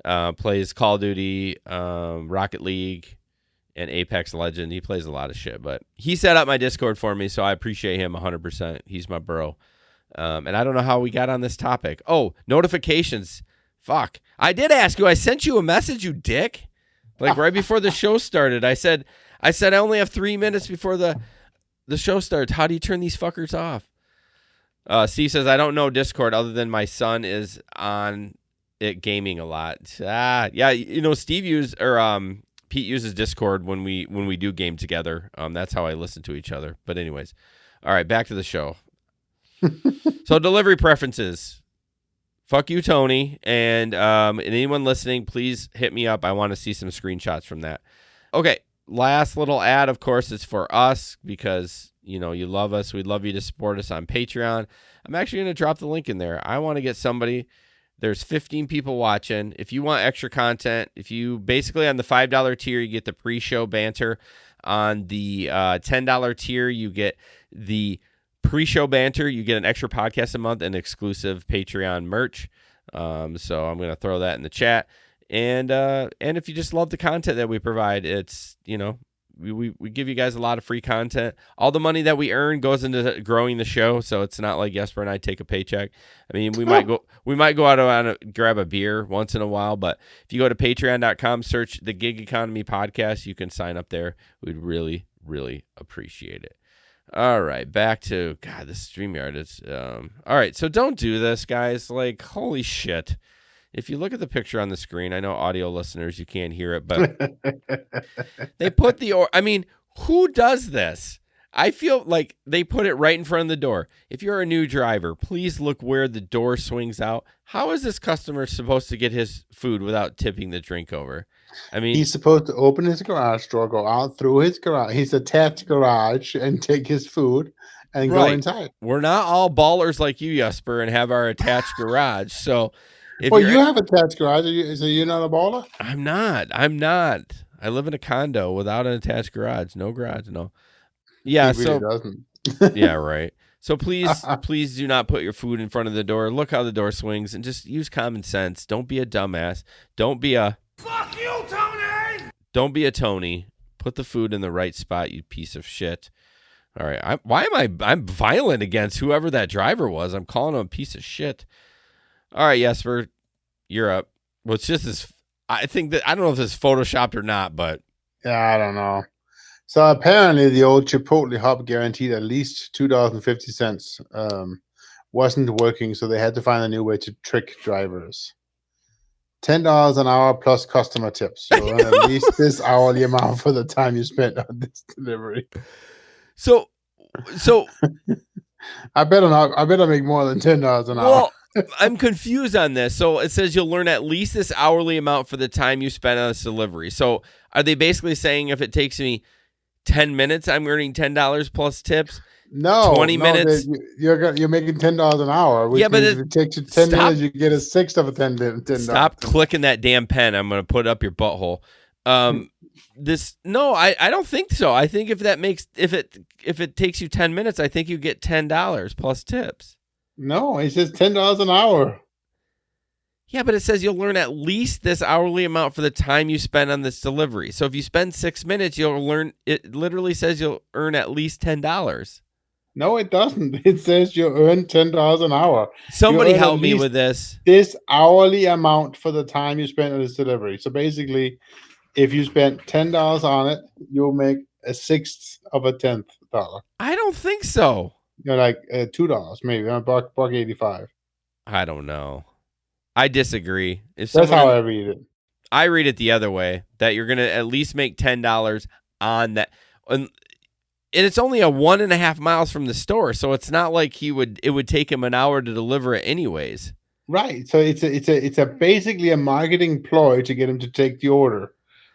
Plays Call of Duty, Rocket League, and Apex Legend. He plays a lot of shit, but he set up my Discord for me, so I appreciate him 100%. He's my bro. And I don't know how we got on this topic. Oh, notifications. Fuck. I did ask you. I sent you a message, you dick. Like right before the show started. I said I only have 3 minutes before the show starts. How do you turn these fuckers off? Steve says, I don't know Discord other than my son is on it gaming a lot. Yeah, Pete uses Discord when we do game together. That's how I listen to each other. But anyways, all right, back to the show. So delivery preferences. Fuck you, Tony. And anyone listening, please hit me up. I want to see some screenshots from that. Okay, last little ad, of course, is for us because, you love us. We'd love you to support us on Patreon. I'm actually going to drop the link in there. I want to get somebody. There's 15 people watching. If you want extra content, if you basically on the $5 tier, you get the pre-show banter. On the $10 tier, you get the pre-show banter. You get an extra podcast a month and exclusive Patreon merch. So I'm going to throw that in the chat. And if you just love the content that we provide, it's, we give you guys a lot of free content. All the money that we earn goes into growing the show, so it's not like Jesper and I take a paycheck. I mean, we might go out and grab a beer once in a while, but if you go to patreon.com, search the Gig Economy Podcast, you can sign up there. We'd really, really appreciate it. All right, back to this StreamYard is all right, so don't do this, guys. Like, holy shit. If you look at the picture on the screen, I know audio listeners, you can't hear it, but they put who does this? I feel like they put it right in front of the door. If you're a new driver, please look where the door swings out. How is this customer supposed to get his food without tipping the drink over? I mean, he's supposed to open his garage door, go out through his garage, his attached garage, and take his food and go inside. We're not all ballers like you, Jesper, and have our attached garage. So, you have a attached garage. So you're not a baller? I'm not. I live in a condo without an attached garage. No garage. No. Yeah. He really doesn't. Yeah. Right. So please do not put your food in front of the door. Look how the door swings and just use common sense. Don't be a dumbass. Don't be a fuck you, Tony. Don't be a Tony. Put the food in the right spot, you piece of shit. All right. I'm violent against whoever that driver was. I'm calling him a piece of shit. All right, Jesper, you're up. Well, it's just this. I think that I don't know if this is photoshopped or not, but yeah, I don't know. So apparently, the old Chipotle hub guaranteed at least $2.50 wasn't working, so they had to find a new way to trick drivers. $10 an hour plus customer tips. So at least this hourly amount for the time you spent on this delivery. So I better make more than $10 an hour. Well, I'm confused on this. So it says you'll learn at least this hourly amount for the time you spend on this delivery. So are they basically saying if it takes me 10 minutes, I'm earning $10 plus tips? No, 20 minutes. You're making $10 an hour. Which but if it takes you 10 minutes, you get a sixth of a $10. Stop clicking that damn pen. I'm going to put up your butthole. I don't think so. I think if it takes you 10 minutes, I think you get $10 plus tips. No, it says $10 an hour. Yeah, but it says you'll learn at least this hourly amount for the time you spend on this delivery. So if you spend 6 minutes, you'll learn. It literally says you'll earn at least $10. No, it doesn't. It says you earn $10 an hour. Somebody help me with this. This hourly amount for the time you spend on this delivery. So basically, if you spent $10 on it, you'll make a sixth of a $10. I don't think so. You're like $2, maybe $1.85. I don't know. I disagree. That's how I read it. I read it the other way, that you're going to at least make $10 on that. And it's only a 1.5 miles from the store, so it's not like it would take him an hour to deliver it anyways. Right. So it's a basically a marketing ploy to get him to take the order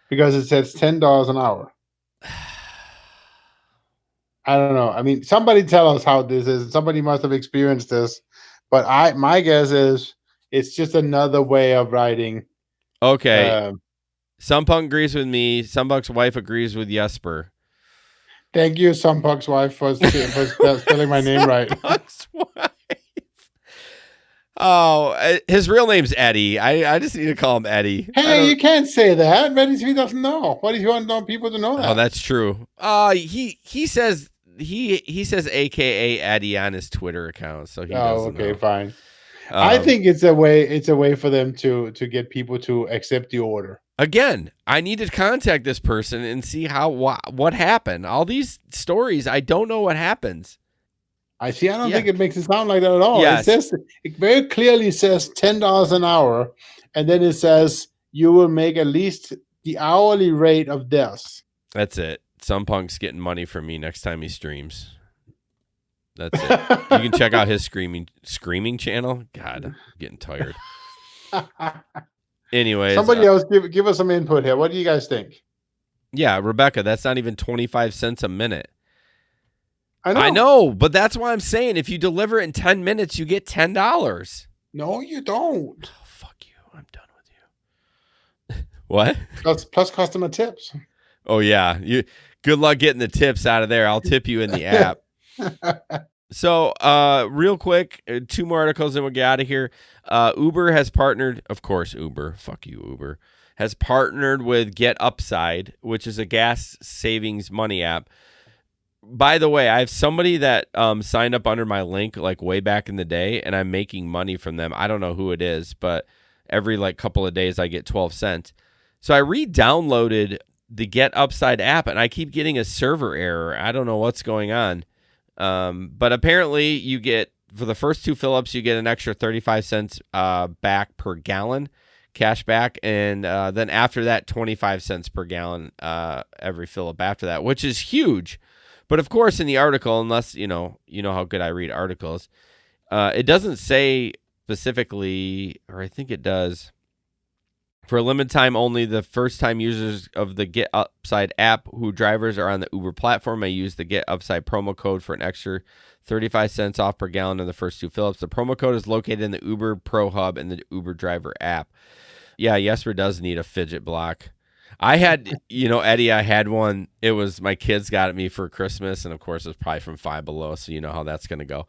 because it says $10 an hour. I don't know. I mean, somebody tell us how this is. Somebody must have experienced this, but my guess is it's just another way of writing. Okay. Sumpunk agrees with me. Sumpuk's wife agrees with Jesper. Thank you, Sumpuk's wife, for spelling my name right. Sumpuk's wife. his real name's Eddie. I just need to call him Eddie. Hey, you can't say that. Maybe he doesn't know. What if you want people to know that? Oh, that's true. He says AKA Eddie on his Twitter account, so he doesn't know. Fine. I think it's a way for them to get people to accept the order. Again, I need to contact this person and see what happened. All these stories, I don't know what happens. I don't think it makes it sound like that at all. Yes. It very clearly says $10 an hour, and then it says you will make at least the hourly rate of this. That's it. Some punk's getting money from me next time he streams. That's it. You can check out his screaming channel. God, I'm getting tired. Anyways, somebody else give us some input here. What do you guys think? Yeah, Rebecca, that's not even 25 cents a minute. I know, but that's why I'm saying if you deliver it in 10 minutes, you get $10. No, you don't. Oh, fuck you. I'm done with you. What? Plus customer tips. Oh, yeah. Good luck getting the tips out of there. I'll tip you in the app. So, real quick, 2 more articles and we'll get out of here. Uber has partnered, of course, fuck you, Uber, has partnered with Get Upside, which is a gas savings money app. By the way, I have somebody that signed up under my link like way back in the day, and I'm making money from them. I don't know who it is, but every like couple of days I get 12 cents. So I re-downloaded the Get Upside app, and I keep getting a server error. I don't know what's going on. But apparently you get, for the first 2 fill-ups, you get an extra 35 cents back per gallon cash back. And then after that, 25 cents per gallon every fill-up after that, which is huge. But of course, in the article, unless you know how good I read articles, it doesn't say specifically, or I think it does. For a limited time only, the first-time users of the Get Upside app who drivers are on the Uber platform may use the Get Upside promo code for an extra 35 cents off per gallon in the first 2 fill-ups. The promo code is located in the Uber Pro Hub and the Uber Driver app. Yeah, Jesper does need a fidget block. I had, Eddie, I had one. It was my kids got it me for Christmas, and of course, it was probably from Five Below, so you know how that's going to go.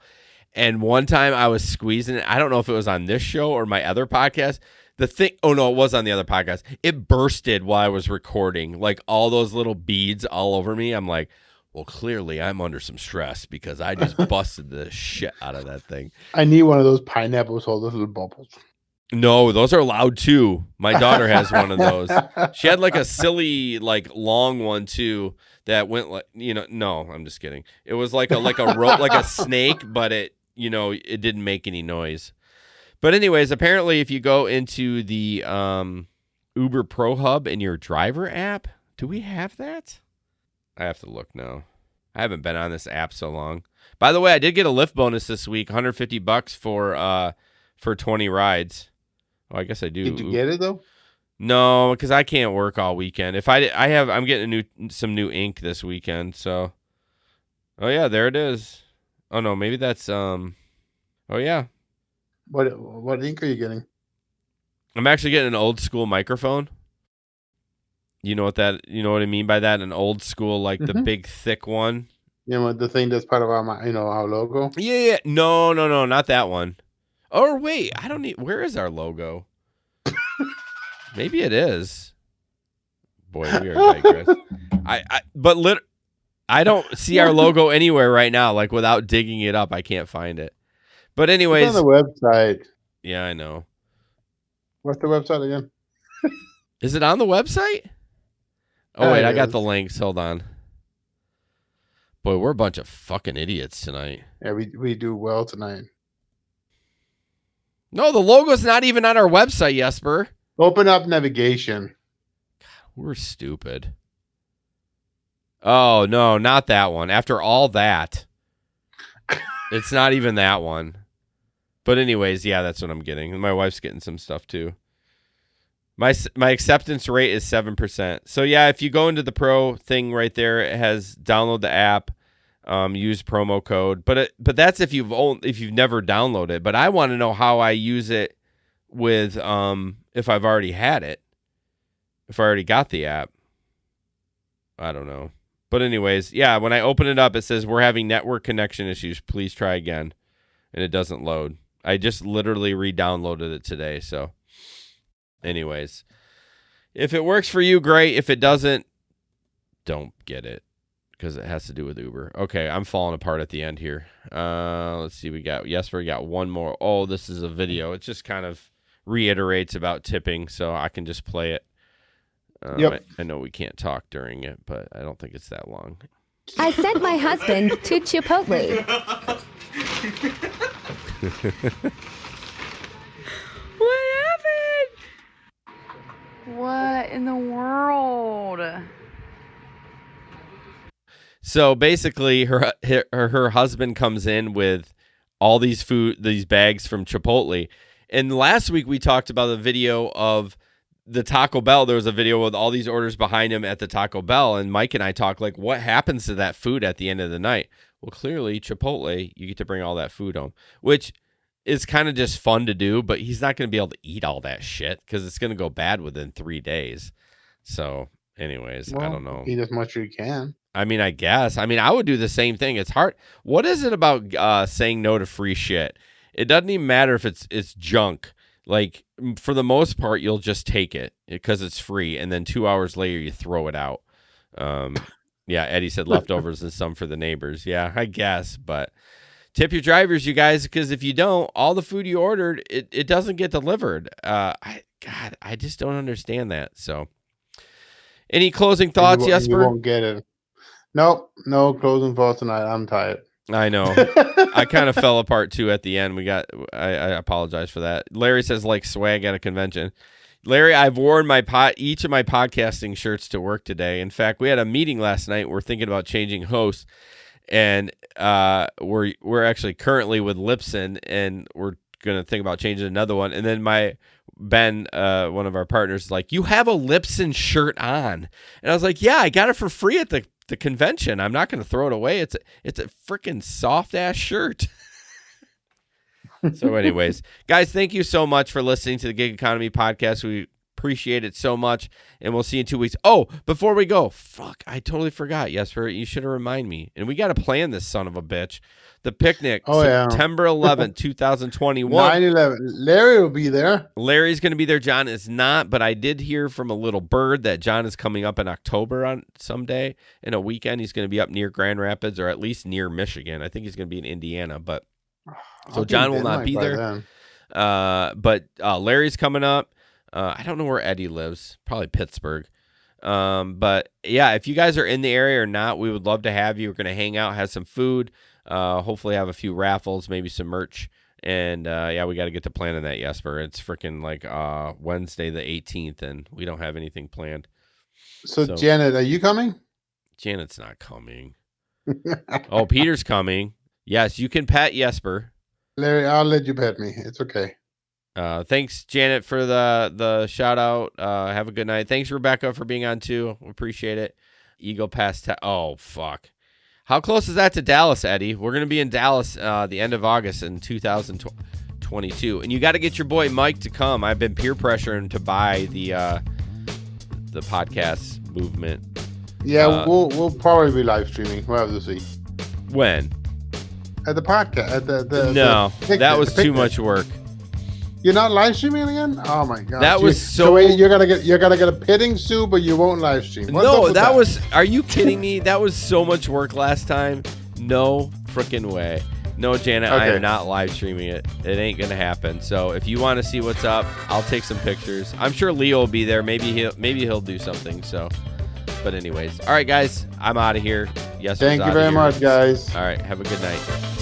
And one time I was squeezing it. I don't know if it was on this show or my other podcast. It was on the other podcast. It bursted while I was recording, like all those little beads all over me. I'm like, well, clearly I'm under some stress because I just busted the shit out of that thing. I need one of those pineapples, all those little bubbles. No, those are loud too. My daughter has one of those. She had like a silly, like long one too that went like, no, I'm just kidding. It was like a rope, like a snake, but it didn't make any noise. But anyways, apparently if you go into the Uber Pro Hub in your driver app, do we have that? I have to look now. I haven't been on this app so long. By the way, I did get a Lyft bonus this week, $150 for 20 rides. Oh, I guess I do. Did you get it though? No, because I can't work all weekend. I'm getting some new ink this weekend. So, oh yeah, there it is. Oh no, maybe that's Oh yeah. What ink are you getting? I'm actually getting an old school microphone. You know what I mean by that? An old school, like the big thick one. The thing that's part of our logo. Yeah. No, not that one. Or wait, where is our logo? Maybe it is. Boy, we are digress. I don't see our logo anywhere right now. Like without digging it up, I can't find it. But anyways, it's on the website. Yeah, I know. What's the website again? Is it on the website? Oh wait, I got the links. Hold on. Boy, we're a bunch of fucking idiots tonight. Yeah, we do well tonight. No, the logo's not even on our website, Jesper. Open up navigation. God, we're stupid. Oh, no, not that one. After all that, it's not even that one. But anyways, yeah, that's what I'm getting. My wife's getting some stuff too. My acceptance rate is 7%. So yeah, if you go into the Pro thing right there, it has download the app, use promo code. But that's if you've never downloaded it. But I want to know how I use it with if I've already had it, if I already got the app. I don't know. But anyways, yeah, when I open it up, it says we're having network connection issues. Please try again, and it doesn't load. I just literally re-downloaded it today. So anyways, if it works for you, great. If it doesn't, don't get it because it has to do with Uber. Okay, I'm falling apart at the end here. Let's see. We got one more. Oh, this is a video. It just kind of reiterates about tipping, so I can just play it. Yep. I know we can't talk during it, but I don't think it's that long. I sent my husband to Chipotle. What happened? What in the world? So basically, her husband comes in with all these bags from Chipotle. And last week we talked about the video of the Taco Bell. There was a video with all these orders behind him at the Taco Bell, and Mike and I talked like, what happens to that food at the end of the night? Well, clearly Chipotle, you get to bring all that food home, which is kind of just fun to do, but he's not going to be able to eat all that shit because it's going to go bad within 3 days. So anyways, I don't know. Eat as much as you can. I mean, I guess. I mean, I would do the same thing. It's hard. What is it about saying no to free shit? It doesn't even matter if it's junk. Like, for the most part, you'll just take it because it's free, and then 2 hours later, you throw it out. Yeah, Eddie said leftovers and some for the neighbors. Yeah, I guess, but tip your drivers, you guys, because if you don't, all the food you ordered, it doesn't get delivered. I just don't understand that. So, any closing thoughts, Jesper? You won't get it. Nope, no closing thoughts tonight. I'm tired. I know. I kind of fell apart too at the end. I apologize for that. Larry says like swag at a convention. Larry, I've worn each of my podcasting shirts to work today. In fact, we had a meeting last night. We're thinking about changing hosts, and we're actually currently with Lipson, and we're gonna think about changing another one. And then Ben, one of our partners, is like, "You have a Lipson shirt on," and I was like, "Yeah, I got it for free at the convention. I'm not going to throw it away. It's a freaking soft ass shirt." So anyways, guys, thank you so much for listening to the Gig Economy podcast. We appreciate it so much, and we'll see you in 2 weeks. Oh, before we go, I totally forgot. Jesper, you should have reminded me. And we got to plan this son of a bitch. The picnic, September 11th, 2021. 9/11. Larry will be there. Larry's going to be there. John is not, but I did hear from a little bird that John is coming up in October on someday in a weekend. He's going to be up near Grand Rapids, or at least near Michigan. I think he's going to be in Indiana, but so John will not be there. But Larry's coming up. I don't know where Eddie lives. Probably Pittsburgh. But yeah, if you guys are in the area or not, we would love to have you. We're going to hang out, have some food. Hopefully have a few raffles, maybe some merch. And yeah, we got to get to planning that, Jesper. It's freaking like Wednesday the 18th, and we don't have anything planned. So Janet, are you coming? Janet's not coming. Oh, Peter's coming. Yes, you can pet Jesper. Larry, I'll let you pet me. It's okay. Thanks, Janet, for the shout out. Have a good night. Thanks, Rebecca, for being on too. We appreciate it. Eagle Pass. Oh, fuck. How close is that to Dallas, Eddie? We're going to be in Dallas the end of August in 2022. And you got to get your boy Mike to come. I've been peer pressuring to buy the podcast movement. Yeah, we'll probably be live streaming. We'll have to see. When? At the podcast. No, that was too much work. You're not live streaming again? Oh my god! That was so. Wait, you're gonna get a petting zoo, but you won't live stream. No, that was. Are you kidding me? That was so much work last time. No freaking way. No, Janet, okay. I am not live streaming it. It ain't gonna happen. So if you want to see what's up, I'll take some pictures. I'm sure Leo will be there. Maybe he'll do something. So, but anyways, all right, guys, I'm out of here. Yes, thank you very much, guys. All right, have a good night.